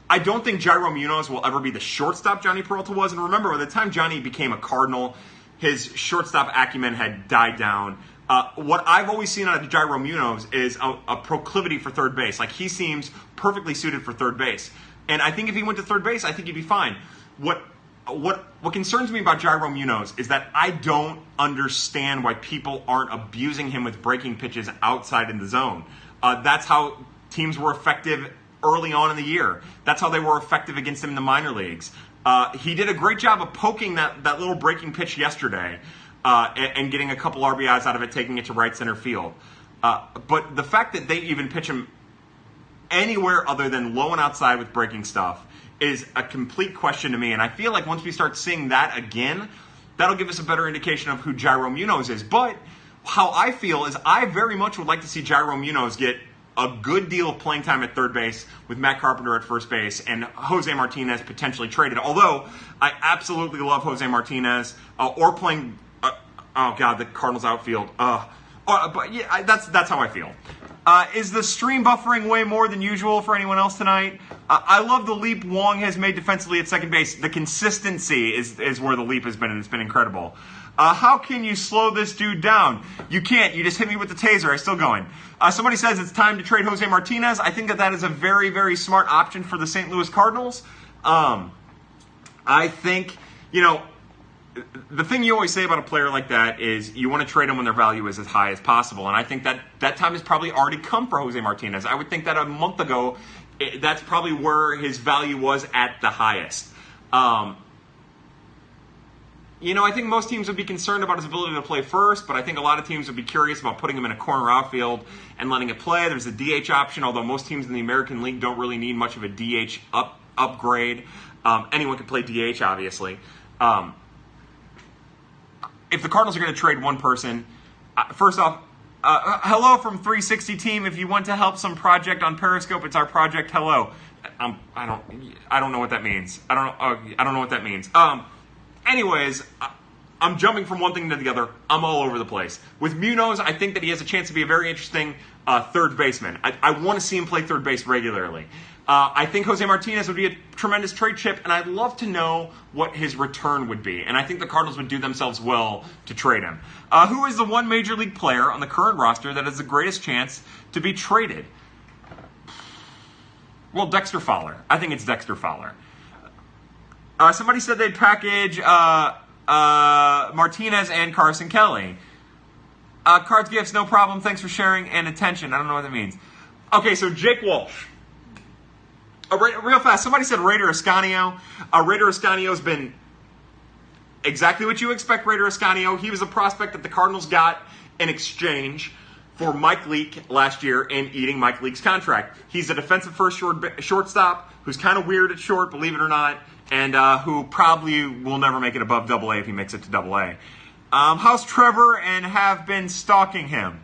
I don't think Jairo Munoz will ever be the shortstop Johnny Peralta was. And remember, by the time Johnny became a Cardinal, his shortstop acumen had died down. What I've always seen out of Jairo Munoz is a proclivity for third base. Like, he seems perfectly suited for third base. And I think if he went to third base, I think he'd be fine. What concerns me about Jairo Munoz is that I don't understand why people aren't abusing him with breaking pitches outside in the zone. That's how teams were effective early on in the year. That's how they were effective against him in the minor leagues. He did a great job of poking that little breaking pitch yesterday and getting a couple RBIs out of it, taking it to right center field. But the fact that they even pitch him anywhere other than low and outside with breaking stuff is a complete question to me. And I feel like once we start seeing that again, that'll give us a better indication of who Jairo Munoz is. But how I feel is I very much would like to see Jairo Munoz get a good deal of playing time at third base with Matt Carpenter at first base and Jose Martinez potentially traded. Although I absolutely love Jose Martinez or playing. The Cardinals outfield. But yeah, that's how I feel. Is the stream buffering way more than usual for anyone else tonight? I love the leap Wong has made defensively at second base. The consistency is where the leap has been, and it's been incredible. How can you slow this dude down? You can't. You just hit me with the taser. I'm still going. Somebody says it's time to trade Jose Martinez. I think that is a very, very smart option for the St. Louis Cardinals. I think, the thing you always say about a player like that is you want to trade them when their value is as high as possible. And I think that time has probably already come for Jose Martinez. I would think that a month ago, that's probably where his value was at the highest. I think most teams would be concerned about his ability to play first, but I think a lot of teams would be curious about putting him in a corner outfield and letting it play. There's a DH option, although most teams in the American League don't really need much of a DH upgrade. Anyone can play DH, obviously. If the Cardinals are going to trade one person, first off, hello from 360 team. If you want to help some project on Periscope, it's our project. Hello. I don't know what that means. I don't know what that means. Anyways, I'm jumping from one thing to the other. I'm all over the place. With Munoz, I think that he has a chance to be a very interesting third baseman. I want to see him play third base regularly. I think Jose Martinez would be a tremendous trade chip, and I'd love to know what his return would be. And I think the Cardinals would do themselves well to trade him. Who is the one major league player on the current roster that has the greatest chance to be traded? Well, Dexter Fowler. I think it's Dexter Fowler. Somebody said they'd package Martinez and Carson Kelly. Cards gifts, no problem. Thanks for sharing and attention. I don't know what that means. Okay, so Jake Walsh. Real fast, somebody said Raider Ascanio. Raider Ascanio's been exactly what you expect Raider Ascanio. He was a prospect that the Cardinals got in exchange for Mike Leake last year and eating Mike Leake's contract. He's a defensive first shortstop who's kind of weird at short, believe it or not, and who probably will never make it above Double-A if he makes it to Double-A. How's Trevor and have been stalking him?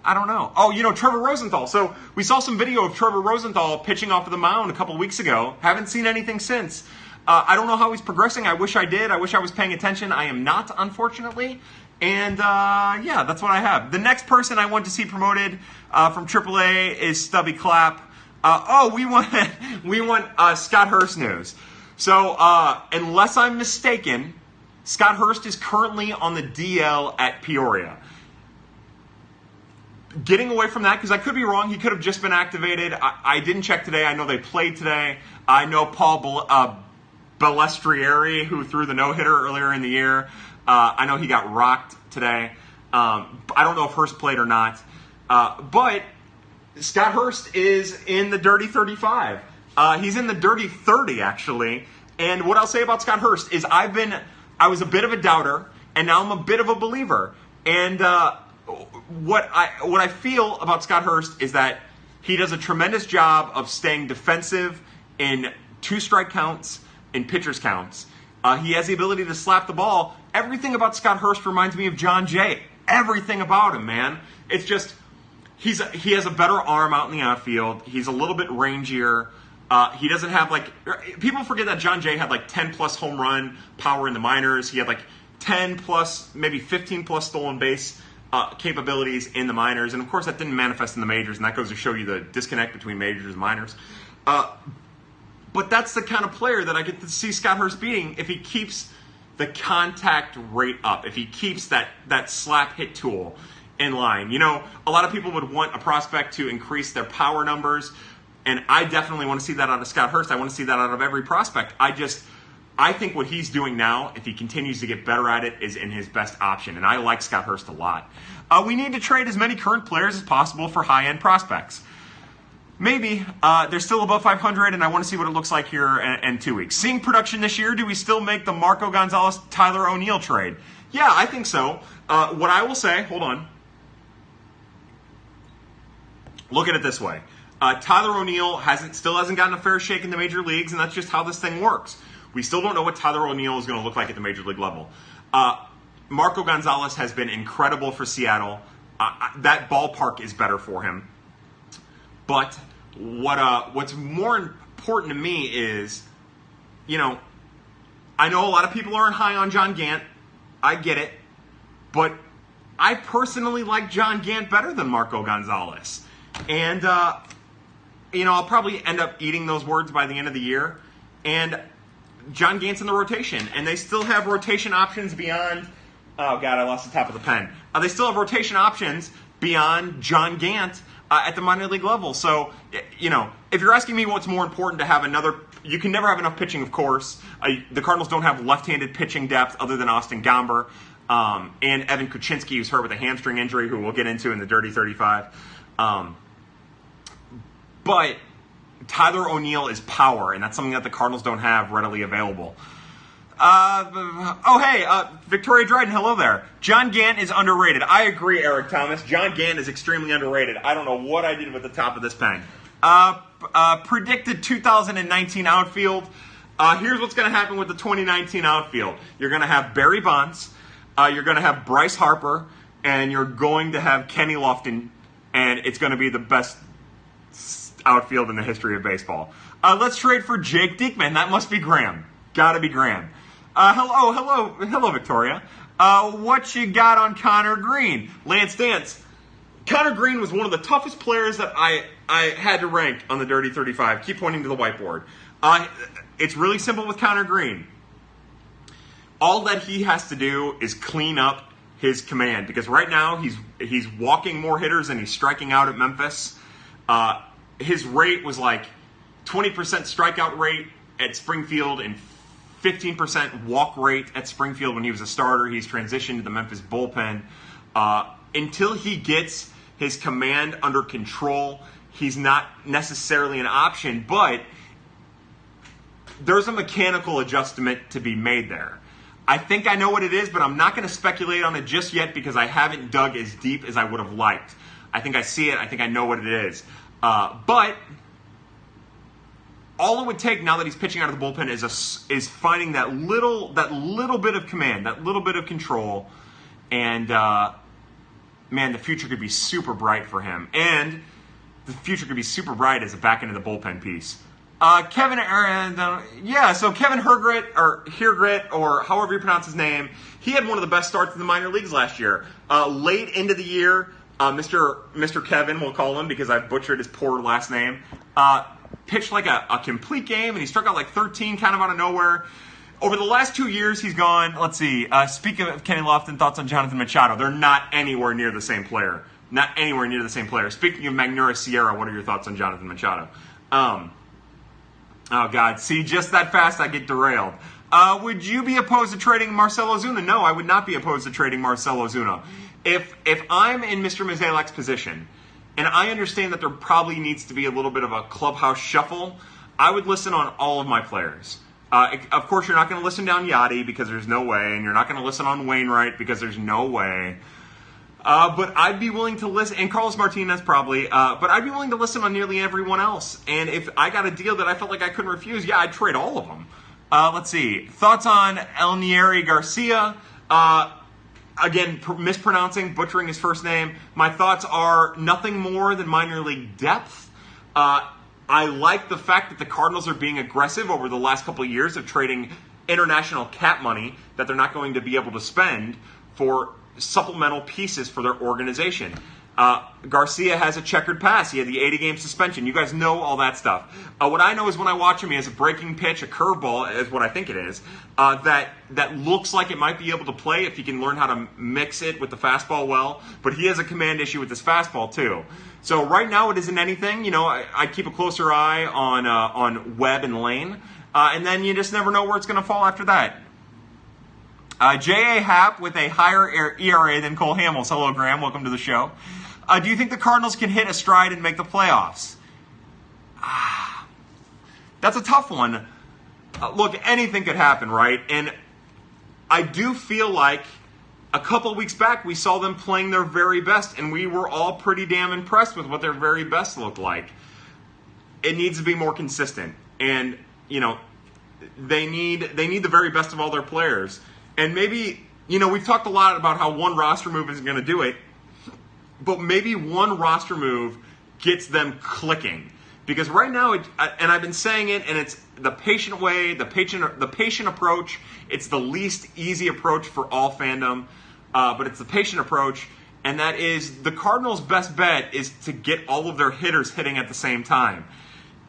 I don't know. Oh, Trevor Rosenthal. So we saw some video of Trevor Rosenthal pitching off of the mound a couple of weeks ago. Haven't seen anything since. I don't know how he's progressing. I wish I did. I wish I was paying attention. I am not, unfortunately. And, yeah, that's what I have. The next person I want to see promoted from AAA is Stubby Clapp. We want Scott Hurst news. So, unless I'm mistaken, Scott Hurst is currently on the DL at Peoria. Getting away from that, because I could be wrong. He could have just been activated. I didn't check today. I know they played today. I know Paul Balestrieri, who threw the no-hitter earlier in the year. I know he got rocked today. I don't know if Hurst played or not. But Scott Hurst is in the Dirty 35. He's in the Dirty 30, actually. And what I'll say about Scott Hurst is I was a bit of a doubter, and now I'm a bit of a believer. And what I feel about Scott Hurst is that he does a tremendous job of staying defensive in 2-strike counts, in pitchers counts. He has the ability to slap the ball. Everything about Scott Hurst reminds me of John Jay. Everything about him, man. It's just he has a better arm out in the outfield. He's a little bit rangier. He doesn't have people forget that John Jay had 10+ home run power in the minors. He had 10+, maybe 15+ stolen base capabilities in the minors. And of course that didn't manifest in the majors, and that goes to show you the disconnect between majors and minors. But that's the kind of player that I get to see Scott Hurst being if he keeps the contact rate up, if he keeps that slap hit tool in line. A lot of people would want a prospect to increase their power numbers, and I definitely want to see that out of Scott Hurst. I want to see that out of every prospect. I think what he's doing now, if he continues to get better at it, is in his best option, and I like Scott Hurst a lot. We need to trade as many current players as possible for high-end prospects. Maybe. They're still above 500, and I want to see what it looks like here in 2 weeks. Seeing production this year, do we still make the Marco Gonzalez, Tyler O'Neill trade? Yeah, I think so. What I will say, hold on. Look at it this way. Tyler O'Neill still hasn't gotten a fair shake in the major leagues, and that's just how this thing works. We still don't know what Tyler O'Neill is going to look like at the major league level. Marco Gonzalez has been incredible for Seattle. That ballpark is better for him. But what's more important to me is, I know a lot of people aren't high on John Gant. I get it. But I personally like John Gant better than Marco Gonzalez. And, I'll probably end up eating those words by the end of the year. And John Gant's in the rotation. And they still have rotation options beyond... Oh, God, I lost the top of the pen. They still have rotation options beyond John Gant at the minor league level. So, if you're asking me what's more important to have another... You can never have enough pitching, of course. The Cardinals don't have left-handed pitching depth other than Austin Gomber and Evan Kuczynski, who's hurt with a hamstring injury, who we'll get into in the Dirty 35. But Tyler O'Neill is power, and that's something that the Cardinals don't have readily available. Victoria Dryden, hello there. John Gant is underrated. I agree, Eric Thomas. John Gant is extremely underrated. I don't know what I did with the top of this pen. Predicted 2019 outfield. Here's what's going to happen with the 2019 outfield. You're going to have Barry Bonds. You're going to have Bryce Harper. And you're going to have Kenny Lofton. And it's going to be the best outfield in the history of baseball. Let's trade for Jake Diekman. That must be Graham. Gotta be Graham. Hello, Victoria. What you got on Connor Green? Lance Dance. Connor Green was one of the toughest players that I had to rank on the Dirty 35. Keep pointing to the whiteboard. It's really simple with Connor Green. All that he has to do is clean up his command, because right now he's walking more hitters than he's striking out at Memphis. His rate was 20% strikeout rate at Springfield and 15% walk rate at Springfield when he was a starter. He's transitioned to the Memphis bullpen. until he gets his command under control, he's not necessarily an option, but there's a mechanical adjustment to be made there. I think I know what it is, but I'm not going to speculate on it just yet because I haven't dug as deep as I would have liked. I think I see it. I think I know what it is. But all it would take now that he's pitching out of the bullpen is finding that little bit of command, that little bit of control, and man, the future could be super bright for him. And the future could be super bright as a back end of the bullpen piece. So Kevin Hergrit, or however you pronounce his name, he had one of the best starts in the minor leagues last year. Late into the year, Mr. Kevin, we'll call him because I've butchered his poor last name, pitched like a complete game, and he struck out like 13 kind of out of nowhere. Over the last 2 years, he's gone, let's see, speaking of Kenny Lofton, thoughts on Jonathan Machado. They're not anywhere near the same player. Not anywhere near the same player. Speaking of Magneuris Sierra, what are your thoughts on Jonathan Machado? Oh, God. See, just that fast, I get derailed. Would you be opposed to trading Marcell Ozuna? No, I would not be opposed to trading Marcell Ozuna. If I'm in Mr. Mozeliak's position, and I understand that there probably needs to be a little bit of a clubhouse shuffle, I would listen on all of my players. Of course, you're not going to listen down Yachty because there's no way, and you're not going to listen on Wainwright because there's no way. But I'd be willing to listen, and Carlos Martinez probably, but I'd be willing to listen on nearly everyone else. And if I got a deal that I felt like I couldn't refuse, yeah, I'd trade all of them. Let's see. Thoughts on Elnieri Garcia? Again, mispronouncing, butchering his first name. My thoughts are nothing more than minor league depth. I like the fact that the Cardinals are being aggressive over the last couple of years of trading international cap money that they're not going to be able to spend for supplemental pieces for their organization. Garcia has a checkered past. He had the 80-game suspension. You guys know all that stuff. What I know is when I watch him, he has a breaking pitch, a curveball, is what I think it is, that looks like it might be able to play if he can learn how to mix it with the fastball well. But he has a command issue with his fastball, too. So right now it isn't anything. You know, I keep a closer eye on Webb and Lane. And then you just never know where it's going to fall after that. J.A. Happ with a higher ERA than Cole Hamels. Hello, Graham. Welcome to the show. Do you think the Cardinals can hit a stride and make the playoffs? That's a tough one. Look, anything could happen, right? And I do feel like a couple of weeks back we saw them playing their very best, and we were all pretty damn impressed with what their very best looked like. It needs to be more consistent. And, you know, they need the very best of all their players. And maybe, you know, we've talked a lot about how one roster move isn't going to do it, but maybe one roster move gets them clicking. Because right now, and I've been saying it, and it's the patient way, the patient approach. It's the least easy approach for all fandom, but it's the patient approach, and that is the Cardinals' best bet is to get all of their hitters hitting at the same time.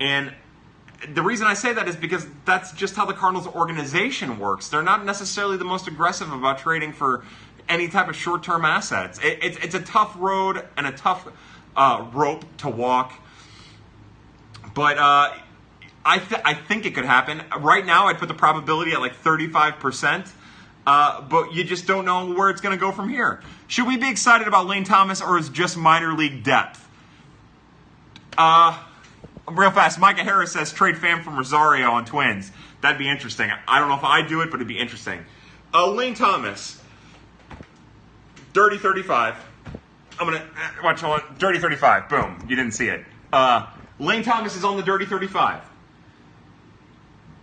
And the reason I say that is because that's just how the Cardinals organization works. They're not necessarily the most aggressive about trading for any type of short-term assets. It's a tough road and a tough rope to walk. But I think it could happen. Right now, I'd put the probability at like 35%. But you just don't know where it's going to go from here. Should we be excited about Lane Thomas, or is just minor league depth? Real fast, Micah Harris says trade Pham from Rosario on Twins. That'd be interesting. I don't know if I'd do it, but it'd be interesting. Lane Thomas, Dirty 35. I'm going to watch on Dirty 35. Boom. You didn't see it. Lane Thomas is on the Dirty 35.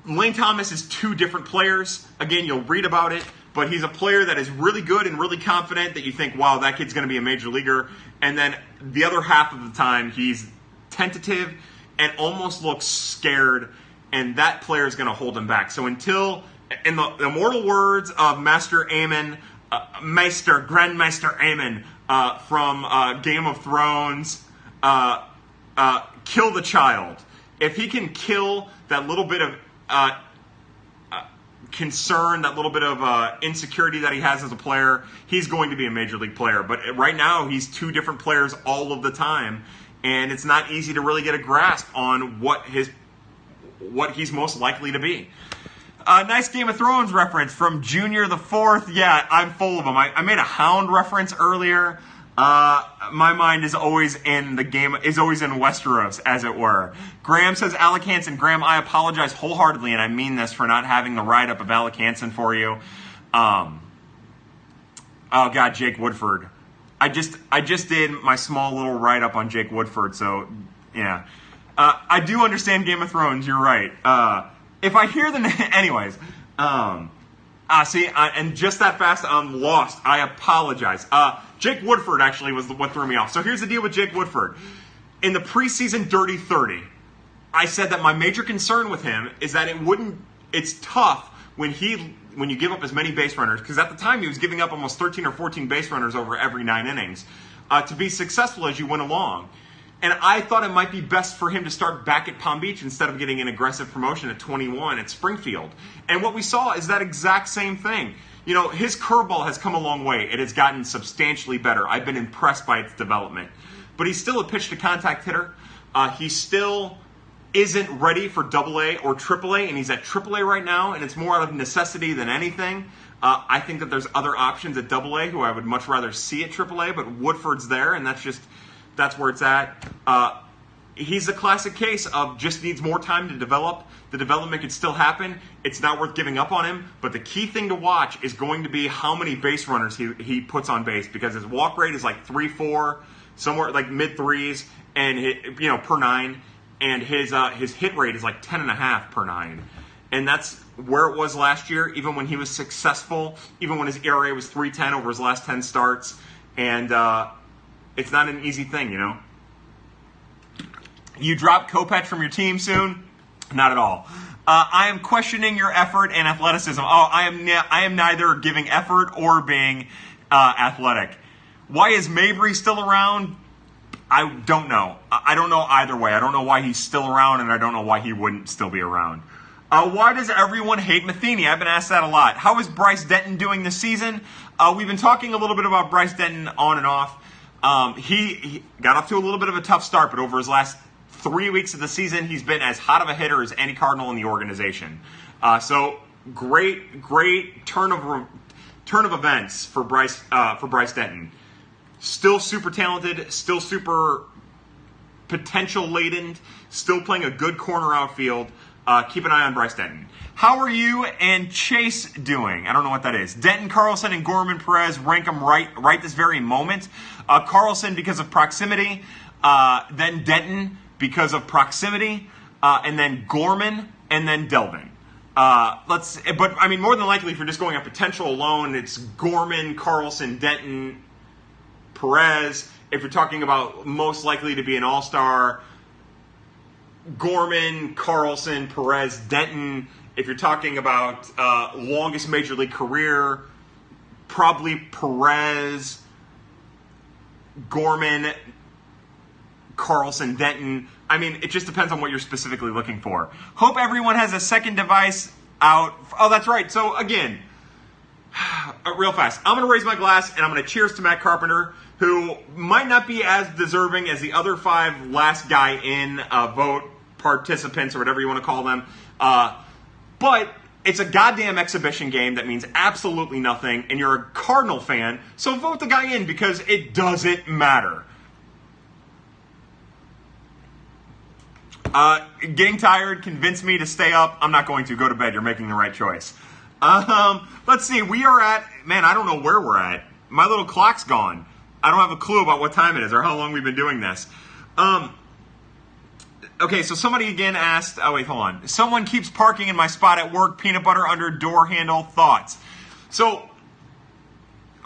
Lane Thomas is two different players. Again, you'll read about it, but he's a player that is really good and really confident that you think, wow, that kid's going to be a major leaguer. And then the other half of the time, he's tentative and almost looks scared, and that player is going to hold him back. So until, in the immortal words of Master Aemon, Grandmaster Aemon from Game of Thrones, kill the child. If he can kill that little bit of concern, that little bit of insecurity that he has as a player, he's going to be a major league player. But right now, he's two different players all of the time, and it's not easy to really get a grasp on what he's most likely to be. Nice Game of Thrones reference from Junior the Fourth. Yeah, I'm full of them. I made a Hound reference earlier. My mind is always in the game, is always in Westeros, as it were. Graham says Alec Hansen. Graham, I apologize wholeheartedly, and I mean this, for not having the write-up of Alec Hansen for you. Oh God, Jake Woodford. I just did my small little write-up on Jake Woodford, so yeah. I do understand Game of Thrones, you're right. If I hear the name, anyways. And just that fast, I'm lost. I apologize. Jake Woodford actually was what threw me off. So here's the deal with Jake Woodford. In the preseason Dirty 30, I said that my major concern with him is that it's tough when you give up as many base runners, because at the time he was giving up almost 13 or 14 base runners over every 9 innings, to be successful as you went along. And I thought it might be best for him to start back at Palm Beach instead of getting an aggressive promotion at 21 at Springfield. And what we saw is that exact same thing. You know, his curveball has come a long way. It has gotten substantially better. I've been impressed by its development. But he's still a pitch-to-contact hitter. He still isn't ready for AA or AAA, and he's at AAA right now, and it's more out of necessity than anything. I think that there's other options at AA who I would much rather see at AAA, but Woodford's there, and that's where it's at. He's a classic case of just needs more time to develop. The development could still happen. It's not worth giving up on him. But the key thing to watch is going to be how many base runners he puts on base, because his walk rate is like 3-4, somewhere like mid threes, and per 9, and his hit rate is like 10.5 per 9, and that's where it was last year. Even when he was successful, even when his ERA was 3.10 over his last 10 starts, and it's not an easy thing, you know. You drop Kopech from your team soon? Not at all. I am questioning your effort and athleticism. I am neither giving effort or being athletic. Why is Mabry still around? I don't know. I don't know either way. I don't know why he's still around, and I don't know why he wouldn't still be around. Why does everyone hate Matheny? I've been asked that a lot. How is Bryce Denton doing this season? We've been talking a little bit about Bryce Denton on and off. He got off to a little bit of a tough start, but over his last 3 weeks of the season, he's been as hot of a hitter as any Cardinal in the organization. So great turn of events for Bryce Denton. Still super talented, still super potential laden, still playing a good corner outfield. Keep an eye on Bryce Denton. How are you and Chase doing? I don't know what that is. Denton, Carlson, and Gorman Perez, rank them right this very moment. Carlson because of proximity, then Denton because of proximity, and then Gorman, and then Delvin. But I mean, more than likely, if you're just going on potential alone, it's Gorman, Carlson, Denton, Perez. If you're talking about most likely to be an all-star, Gorman, Carlson, Perez, Denton. If you're talking about longest major league career, probably Perez, Gorman, Carlson, Denton. I mean, it just depends on what you're specifically looking for. Hope everyone has a second device out. Oh, that's right. So, again, real fast, I'm going to raise my glass, and I'm going to cheers to Matt Carpenter, who might not be as deserving as the other 5 last guy in vote participants, or whatever you want to call them. But it's a goddamn exhibition game that means absolutely nothing, and you're a Cardinal fan, so vote the guy in because it doesn't matter. Getting tired convinced me to stay up. I'm not going to. Go to bed. You're making the right choice. Let's see. We are at, I don't know where we're at. My little clock's gone. I don't have a clue about what time it is or how long we've been doing this. Okay, so somebody again asked, hold on. Someone keeps parking in my spot at work, peanut butter under door handle, thoughts. So,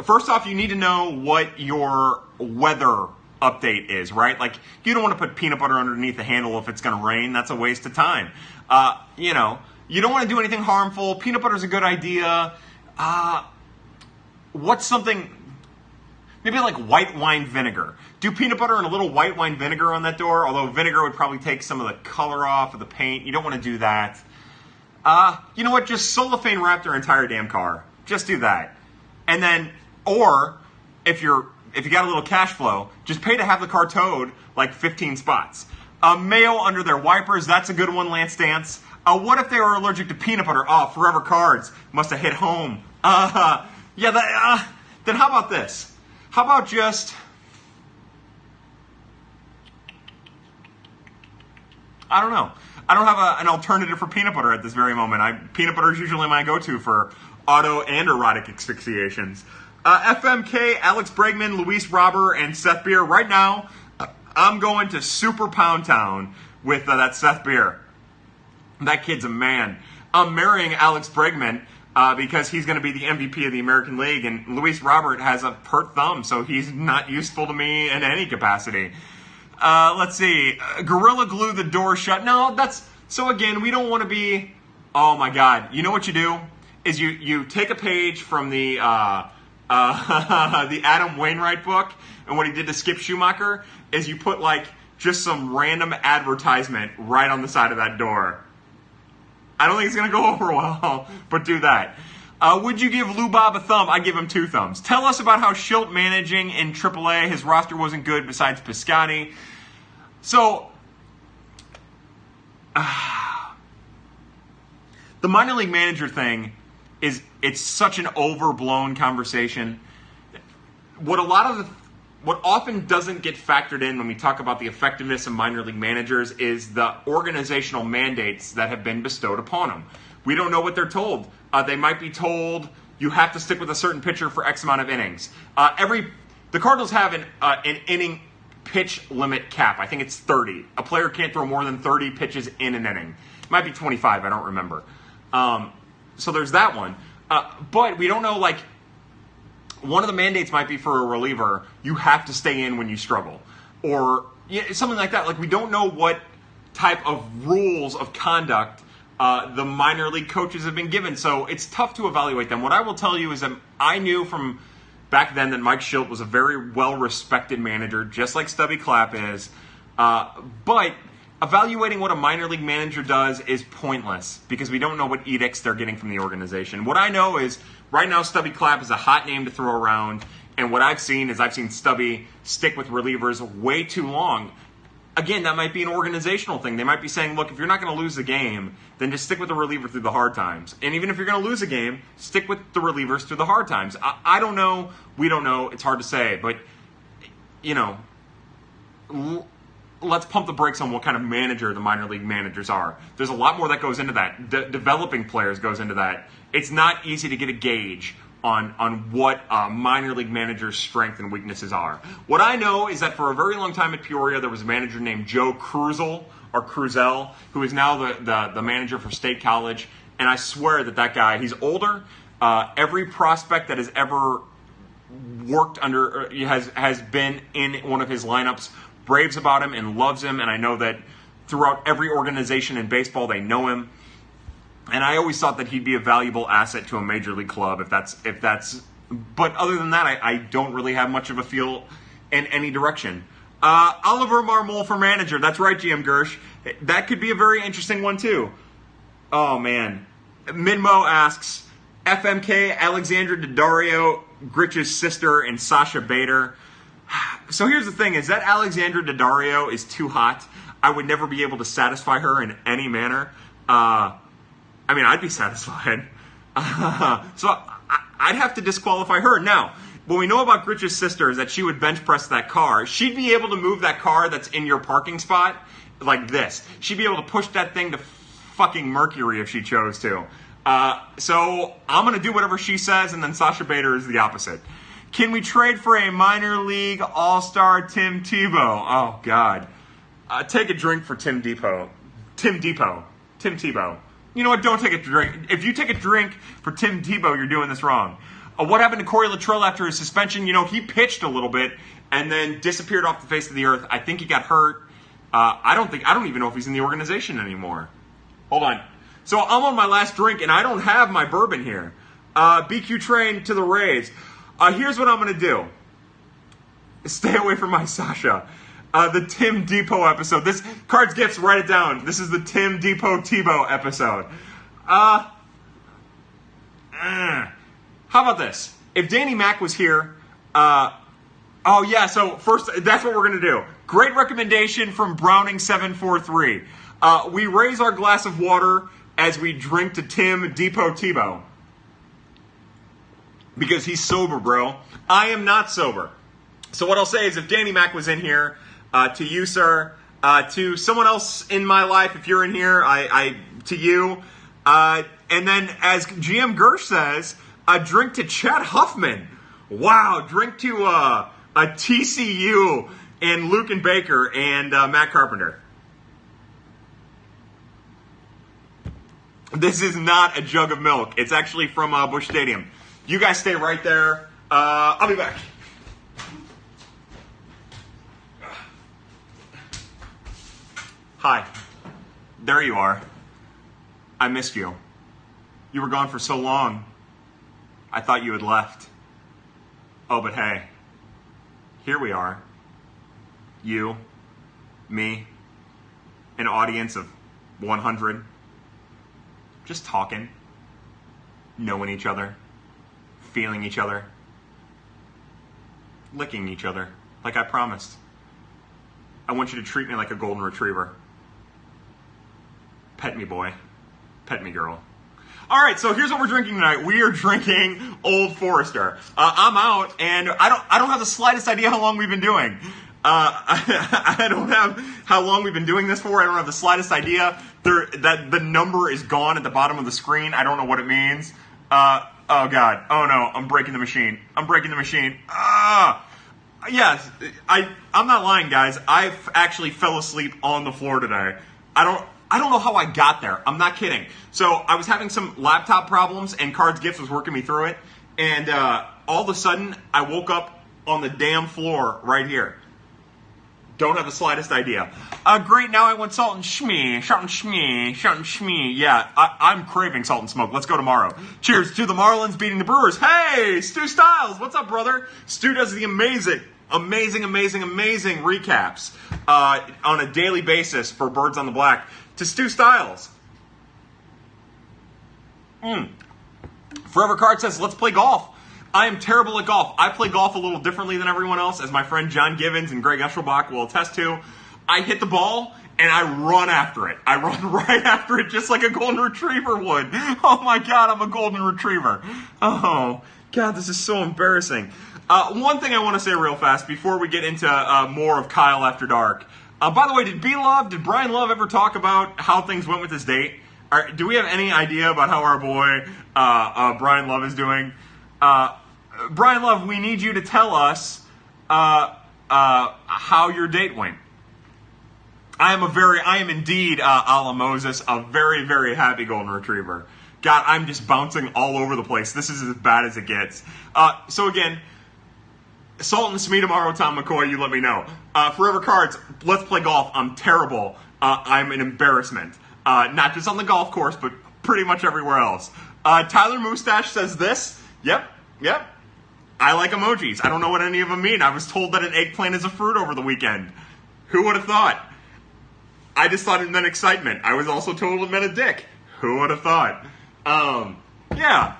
first off, you need to know what your weather update is, right? Like, you don't want to put peanut butter underneath the handle if it's going to rain. That's a waste of time. You don't want to do anything harmful. Peanut butter is a good idea. What's something, maybe like white wine vinegar. Do peanut butter and a little white wine vinegar on that door, although vinegar would probably take some of the color off of the paint. You don't want to do that. You know what? Just cellophane wrap their entire damn car. Just do that. And then, or if you got a little cash flow, just pay to have the car towed like 15 spots. Mayo under their wipers, that's a good one, Lance Dance. What if they were allergic to peanut butter? Oh, Forever Cards must have hit home. Then how about this? How about just I don't know. I don't have an alternative for peanut butter at this very moment. Peanut butter is usually my go-to for auto and erotic asphyxiations. FMK, Alex Bregman, Luis Robert, and Seth Beer. Right now, I'm going to Super Pound Town with that Seth Beer. That kid's a man. I'm marrying Alex Bregman because he's going to be the MVP of the American League, and Luis Robert has a pert thumb, so he's not useful to me in any capacity. Let's see. Gorilla Glue the door shut. No, so again, we don't want to be, oh my God. You know what you do? Is you take a page from the the Adam Wainwright book, and what he did to Skip Schumacher is you put just some random advertisement right on the side of that door. I don't think it's going to go over well, but do that. Would you give Lou Bob a thumb? I give him 2 thumbs. Tell us about how Schilt managing in AAA. His roster wasn't good besides Piscotty. So, the minor league manager thing it's such an overblown conversation. What often doesn't get factored in when we talk about the effectiveness of minor league managers is the organizational mandates that have been bestowed upon them. We don't know what they're told. They might be told you have to stick with a certain pitcher for X amount of innings. The Cardinals have an inning pitch limit cap. I think it's 30. A player can't throw more than 30 pitches in an inning. It might be 25. I don't remember. So there's that one. But we don't know, one of the mandates might be for a reliever, you have to stay in when you struggle. Or something like that. We don't know what type of rules of conduct the minor league coaches have been given. So it's tough to evaluate them. What I will tell you is that I knew from back then that Mike Schilt was a very well-respected manager, just like Stubby Clapp is. But evaluating what a minor league manager does is pointless because we don't know what edicts they're getting from the organization. What I know is right now Stubby Clapp is a hot name to throw around, and what I've seen is Stubby stick with relievers way too long. Again, that might be an organizational thing. They might be saying, look, if you're not going to lose the game, then just stick with the reliever through the hard times. And even if you're going to lose a game, stick with the relievers through the hard times. I don't know. We don't know. It's hard to say. But, let's pump the brakes on what kind of manager the minor league managers are. There's a lot more that goes into that. Developing players goes into that. It's not easy to get a gauge on what minor league manager's strengths and weaknesses are. What I know is that for a very long time at Peoria, there was a manager named Joe Cruzel, who is now the manager for State College. And I swear that guy, he's older. Every prospect that has ever worked under, has been in one of his lineups, braves about him and loves him, and I know that throughout every organization in baseball they know him. And I always thought that he'd be a valuable asset to a major league club if that's. But other than that, I don't really have much of a feel in any direction. Oliver Marmol for manager. That's right, GM Gersh. That could be a very interesting one too. Oh man, Minmo asks FMK, Alexandra Daddario, Gritch's sister, and Sasha Bader. So here's the thing, is that Alexandra Daddario is too hot. I would never be able to satisfy her in any manner. I'd be satisfied. So I'd have to disqualify her. Now, what we know about Gritch's sister is that she would bench press that car. She'd be able to move that car that's in your parking spot like this. She'd be able to push that thing to fucking Mercury if she chose to. So I'm going to do whatever she says, and then Sasha Bader is the opposite. Can we trade for a minor league all-star Tim Tebow? Oh, God. Take a drink for Tim Tebow. You know what? Don't take a drink. If you take a drink for Tim Tebow, you're doing this wrong. What happened to Corey Luttrell after his suspension? He pitched a little bit and then disappeared off the face of the earth. I think he got hurt. I don't even know if he's in the organization anymore. Hold on. So I'm on my last drink, and I don't have my bourbon here. BQ train to the Rays. Here's what I'm going to do. Stay away from my Sasha. The Tim Depot episode. This Cards Gifts, write it down. This is the Tim Depot Tebow episode. How about this? If Danny Mac was here, so first, that's what we're going to do. Great recommendation from Browning743. We raise our glass of water as we drink to Tim Depot Tebow. Because he's sober, bro. I am not sober. So what I'll say is if Danny Mac was in here, to you, sir, To someone else in my life, if you're in here, to you. And then, as GM Gersh says, a drink to Chet Huffman. Wow, drink to a TCU and Luke and Baker and Matt Carpenter. This is not a jug of milk. It's actually from Busch Stadium. You guys stay right there. I'll be back. Hi. There you are. I missed you. You were gone for so long. I thought you had left. Oh, but hey. Here we are. You, me, an audience of 100. Just talking. Knowing each other. Feeling each other. Licking each other. Like I promised. I want you to treat me like a golden retriever. Pet me, boy. Pet me, girl. All right, so here's what we're drinking tonight. We are drinking Old Forester. I'm out, and I don't have the slightest idea how long we've been doing. I don't have how long we've been doing this for. I don't have the slightest idea. That the number is gone at the bottom of the screen. I don't know what it means. Oh God. Oh no. I'm breaking the machine. Yes. I'm not lying, guys. I actually fell asleep on the floor today. I don't know how I got there. I'm not kidding. So I was having some laptop problems, and Cards Gifts was working me through it. And all of a sudden, I woke up on the damn floor right here. Don't have the slightest idea. Great, now I want salt and shmee. Yeah, I'm craving salt and smoke. Let's go tomorrow. Cheers to the Marlins beating the Brewers. Hey, Stu Styles, what's up, brother? Stu does the amazing recaps on a daily basis for Birds on the Black. To Stu Styles. Forever Card says, let's play golf. I am terrible at golf. I play golf a little differently than everyone else, as my friend John Givens and Greg Eschelbach will attest to. I hit the ball, and I run after it. I run right after it just like a golden retriever would. Oh my God, I'm a golden retriever. Oh, God, this is so embarrassing. One thing I want to say real fast before we get into more of Kyle After Dark. By the way, did Brian Love ever talk about how things went with his date? Do we have any idea about how our boy Brian Love is doing? Brian Love, we need you to tell us how your date went. I am indeed, a la Moses, a very, very happy golden retriever. God, I'm just bouncing all over the place. This is as bad as it gets. So again, Salt and Smee tomorrow, Tom McCoy, you let me know. Forever Cards, let's play golf. I'm terrible. I'm an embarrassment. Not just on the golf course, but pretty much everywhere else. Tyler Moustache says this. Yep. I like emojis. I don't know what any of them mean. I was told that an eggplant is a fruit over the weekend. Who would have thought? I just thought it meant excitement. I was also told it meant a dick. Who would have thought? Yeah.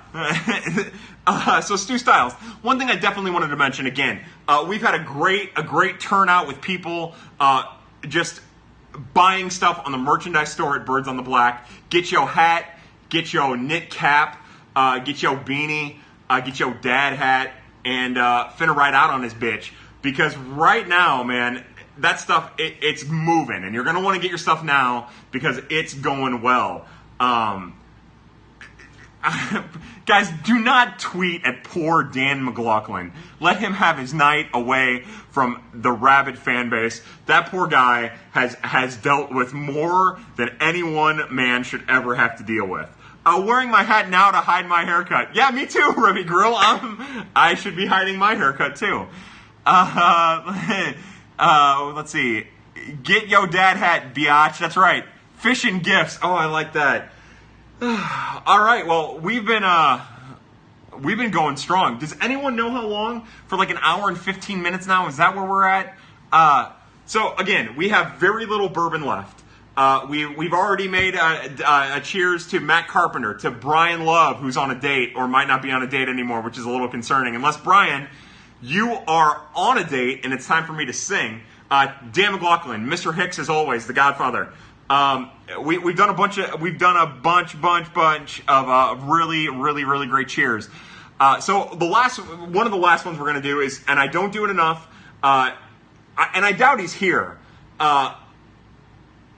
So Stu Styles. One thing I definitely wanted to mention again. We've had a great turnout with people just buying stuff on the merchandise store at Birds on the Black. Get your hat, get your knit cap, get your beanie, get your dad hat, and finna ride out on this bitch. Because right now, man, that stuff, it's moving. And you're going to want to get your stuff now because it's going well. Guys, do not tweet at poor Dan McLaughlin. Let him have his night away from the rabid fan base. That poor guy has dealt with more than any one man should ever have to deal with. Wearing my hat now to hide my haircut. Yeah, me too, Remy Grill. I should be hiding my haircut too. Let's see. Get yo dad hat, biatch. That's right. Fish and gifts. Oh, I like that. All right. Well, we've been going strong. Does anyone know how long? For like an hour and 15 minutes now. Is that where we're at? So again, we have very little bourbon left. We've already made a cheers to Matt Carpenter, to Brian Love, who's on a date or might not be on a date anymore, which is a little concerning. Unless, Brian, you are on a date and it's time for me to sing. Dan McLaughlin, Mr. Hicks, as always, the Godfather. We've done a bunch of really great cheers. So one of the last ones we're gonna do is, and I don't do it enough, and I doubt he's here.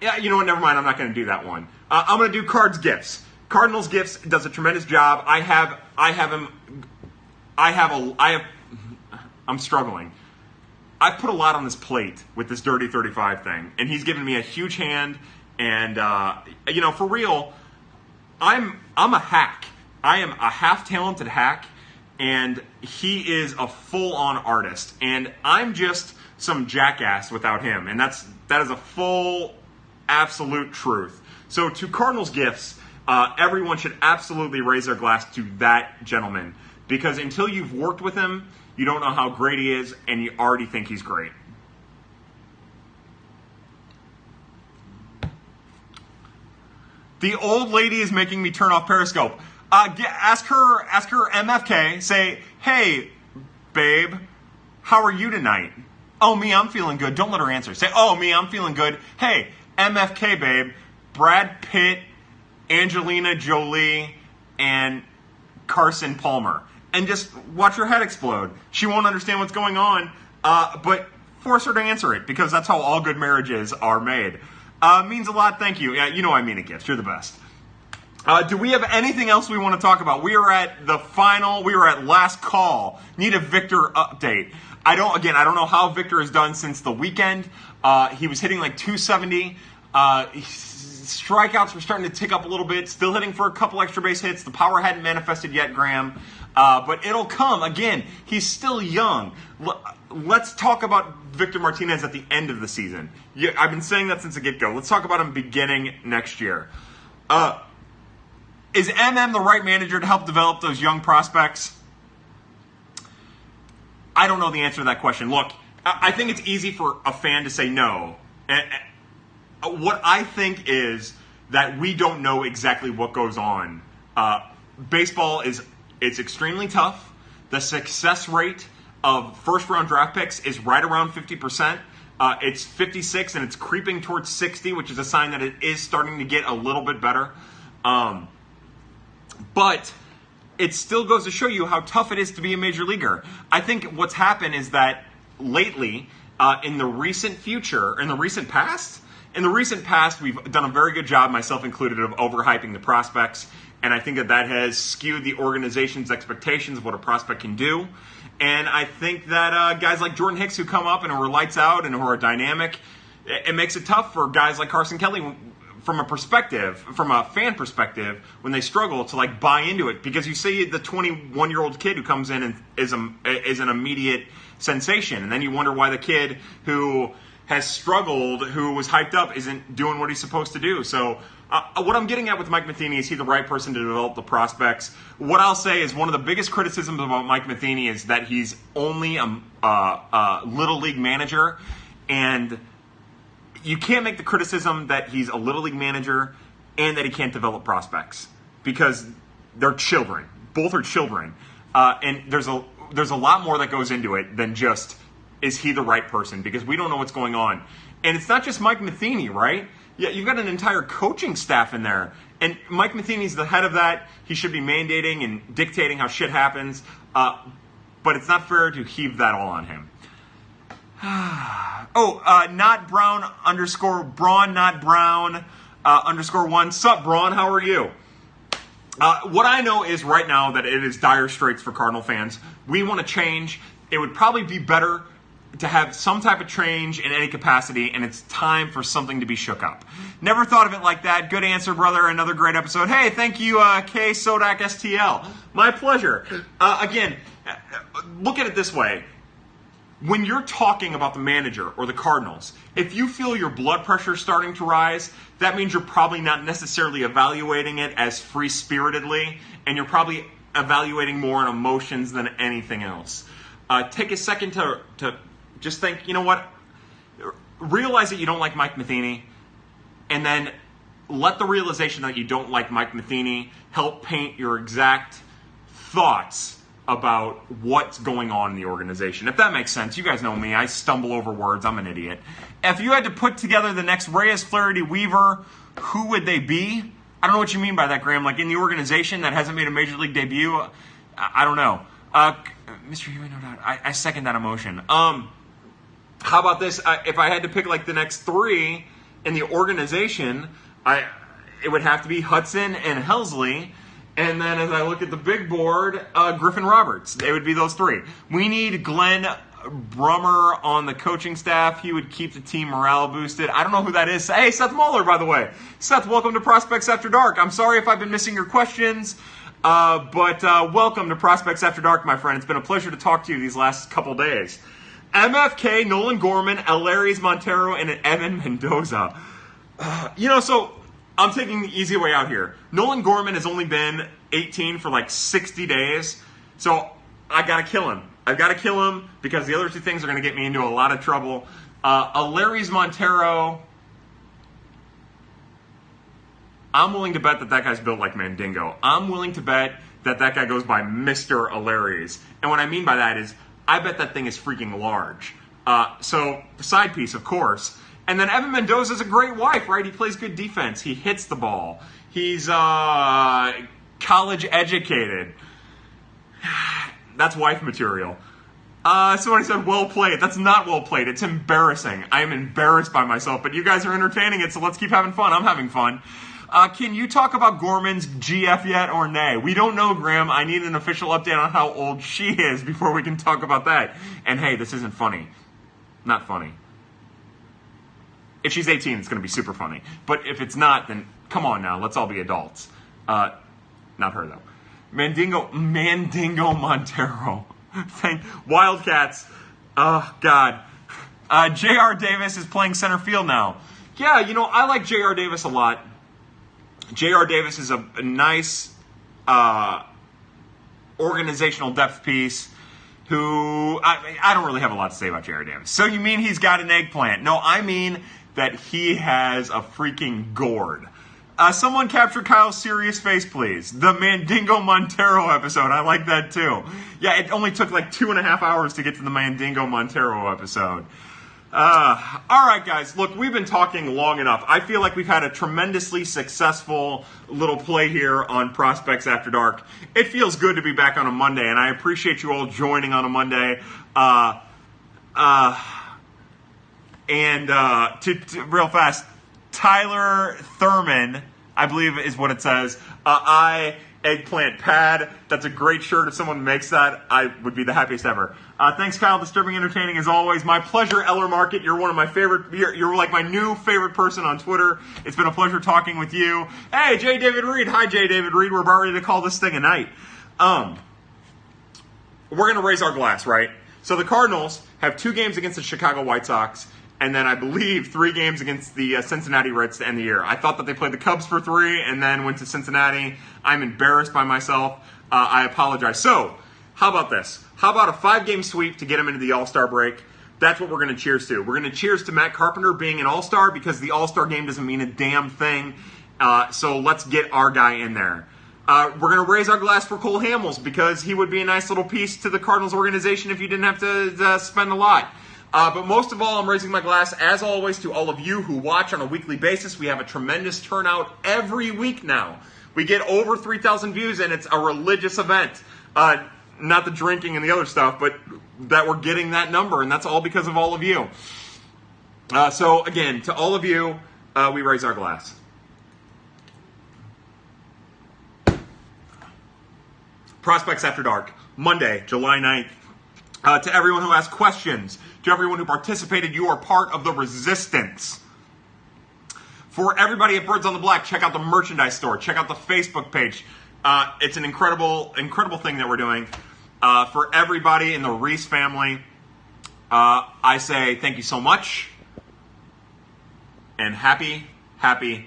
Yeah, you know what? Never mind. I'm not going to do that one. I'm going to do Cards Gifts. Cardinals Gifts does a tremendous job. I'm struggling. I've put a lot on this plate with this Dirty 35 thing, and he's given me a huge hand. And for real, I'm a hack. I am a half-talented hack, and he is a full-on artist. And I'm just some jackass without him, and that is a full, absolute truth. So to Cardinals Gifts, everyone should absolutely raise their glass to that gentleman, because until you've worked with him, you don't know how great he is, and you already think he's great. The old lady is making me turn off Periscope. Ask her MFK, say, hey, babe, how are you tonight? Oh, me, I'm feeling good. Don't let her answer. Say, oh, me, I'm feeling good. Hey, MFK, babe, Brad Pitt, Angelina Jolie, and Carson Palmer. And just watch her head explode. She won't understand what's going on, but force her to answer it, because that's how all good marriages are made. Means a lot, thank you. Yeah, you know I mean it, Gifts. You're the best. Do we have anything else we want to talk about? We are at last call. Need a Victor update. I don't know how Victor has done since the weekend. He was hitting like 270. Strikeouts were starting to tick up a little bit. Still hitting for a couple extra base hits. The power hadn't manifested yet, Graham. But it'll come. Again, he's still young. Let's talk about Victor Martinez at the end of the season. I've been saying that since the get-go. Let's talk about him beginning next year. Is MM the right manager to help develop those young prospects? I don't know the answer to that question. Look, I think it's easy for a fan to say no. What I think is that we don't know exactly what goes on. Baseball it's extremely tough. The success rate of first-round draft picks is right around 50%. It's 56, and it's creeping towards 60, which is a sign that it is starting to get a little bit better. But it still goes to show you how tough it is to be a major leaguer. I think what's happened is that lately, in the recent past, we've done a very good job, myself included, of overhyping the prospects. And I think that has skewed the organization's expectations of what a prospect can do. And I think that guys like Jordan Hicks who come up and who are lights out and who are dynamic, it makes it tough for guys like Carson Kelly from a fan perspective, when they struggle to buy into it. Because you see the 21-year-old kid who comes in and is an immediate sensation. And then you wonder why the kid who has struggled, who was hyped up, isn't doing what he's supposed to do. So what I'm getting at with Mike Matheny is he the right person to develop the prospects. What I'll say is one of the biggest criticisms about Mike Matheny is that he's only a little league manager, and you can't make the criticism that he's a little league manager and that he can't develop prospects, because they're children. Both are children, and there's a lot more that goes into it than just is he the right person, because we don't know what's going on. And it's not just Mike Matheny, right? Yeah, you've got an entire coaching staff in there. And Mike Matheny's the head of that. He should be mandating and dictating how shit happens. But it's not fair to heave that all on him. Not Brown _ Braun, not Brown _1. Sup, Braun? How are you? What I know is right now that it is dire straits for Cardinal fans. We want to change. It would probably be better to have some type of change in any capacity, and it's time for something to be shook up. Never thought of it like that. Good answer, brother. Another great episode. Hey, thank you, K Sodak STL. My pleasure. Again, look at it this way. When you're talking about the manager or the Cardinals, if you feel your blood pressure starting to rise, that means you're probably not necessarily evaluating it as free-spiritedly, and you're probably evaluating more on emotions than anything else. Take a second to just think, you know what? Realize that you don't like Mike Matheny, and then let the realization that you don't like Mike Matheny help paint your exact thoughts about what's going on in the organization. If that makes sense. You guys know me. I stumble over words. I'm an idiot. If you had to put together the next Reyes, Flaherty, Weaver, who would they be? I don't know what you mean by that, Graham. Like in the organization that hasn't made a major league debut? I don't know. Mr. Huey, no doubt. I second that emotion. How about this? If I had to pick like the next three, In the organization, it would have to be Hudson and Helsley. And then as I look at the big board, Griffin Roberts. They would be those three. We need Glenn Brummer on the coaching staff. He would keep the team morale boosted. I don't know who that is. Hey, Seth Muller, by the way. Seth, welcome to Prospects After Dark. I'm sorry if I've been missing your questions, but welcome to Prospects After Dark, my friend. It's been a pleasure to talk to you these last couple days. MFK, Nolan Gorman, Eleris Montero, and Evan Mendoza. So I'm taking the easy way out here. Nolan Gorman has only been 18 for like 60 days, so I got to kill him. I've got to kill him because the other two things are going to get me into a lot of trouble. Eleris Montero, I'm willing to bet that guy's built like Mandingo. I'm willing to bet that guy goes by Mr. Eleris. And what I mean by that is I bet that thing is freaking large. So, side piece, of course. And then Evan Mendoza's a great wife, right? He plays good defense. He hits the ball. He's college educated. That's wife material. Somebody said, well played. That's not well played. It's embarrassing. I am embarrassed by myself, but you guys are entertaining it, so let's keep having fun. I'm having fun. Can you talk about Gorman's GF yet or nay? We don't know, Graham. I need an official update on how old she is before we can talk about that. And hey, this isn't funny. Not funny. If she's 18, it's going to be super funny. But if it's not, then come on now. Let's all be adults. Not her, though. Mandingo Montero. Wildcats. Oh, God. J.R. Davis is playing center field now. Yeah, I like J.R. Davis a lot. J.R. Davis is a nice organizational depth piece who... I don't really have a lot to say about J.R. Davis. So you mean he's got an eggplant? No, I mean that he has a freaking gourd. Someone capture Kyle's serious face, please. The Mandingo Montero episode. I like that, too. Yeah, it only took like 2.5 hours to get to the Mandingo Montero episode. All right, guys. Look, we've been talking long enough. I feel like we've had a tremendously successful little play here on Prospects After Dark. It feels good to be back on a Monday, and I appreciate you all joining on a Monday. Real fast, Tyler Thurman, I believe is what it says. Eggplant pad. That's a great shirt. If someone makes that, I would be the happiest ever. Thanks, Kyle. Disturbing entertaining as always. My pleasure, Eller Market. You're one of my favorite. You're like my new favorite person on Twitter. It's been a pleasure talking with you. Hey, J. David Reed. Hi, J. David Reed. We're about ready to call this thing a night. We're gonna raise our glass, right? So the Cardinals have 2 games against the Chicago White Sox. And then I believe 3 games against the Cincinnati Reds to end the year. I thought that they played the Cubs for 3 and then went to Cincinnati. I'm embarrassed by myself. I apologize. So, how about this? How about a 5-game sweep to get them into the All-Star break? That's what we're going to cheers to. We're going to cheers to Matt Carpenter being an All-Star because the All-Star game doesn't mean a damn thing. So let's get our guy in there. We're going to raise our glass for Cole Hamels because he would be a nice little piece to the Cardinals organization if you didn't have to spend a lot. But most of all, I'm raising my glass, as always, to all of you who watch on a weekly basis. We have a tremendous turnout every week now. We get over 3,000 views, and it's a religious event. Not the drinking and the other stuff, but that we're getting that number, and that's all because of all of you. So, again, to all of you, we raise our glass. Prospects After Dark, Monday, July 9th. To everyone who asked questions, to everyone who participated, you are part of the resistance. For everybody at Birds on the Black, check out the merchandise store. Check out the Facebook page. It's an incredible thing that we're doing. For everybody in the Reese family, I say thank you so much. And happy hunting.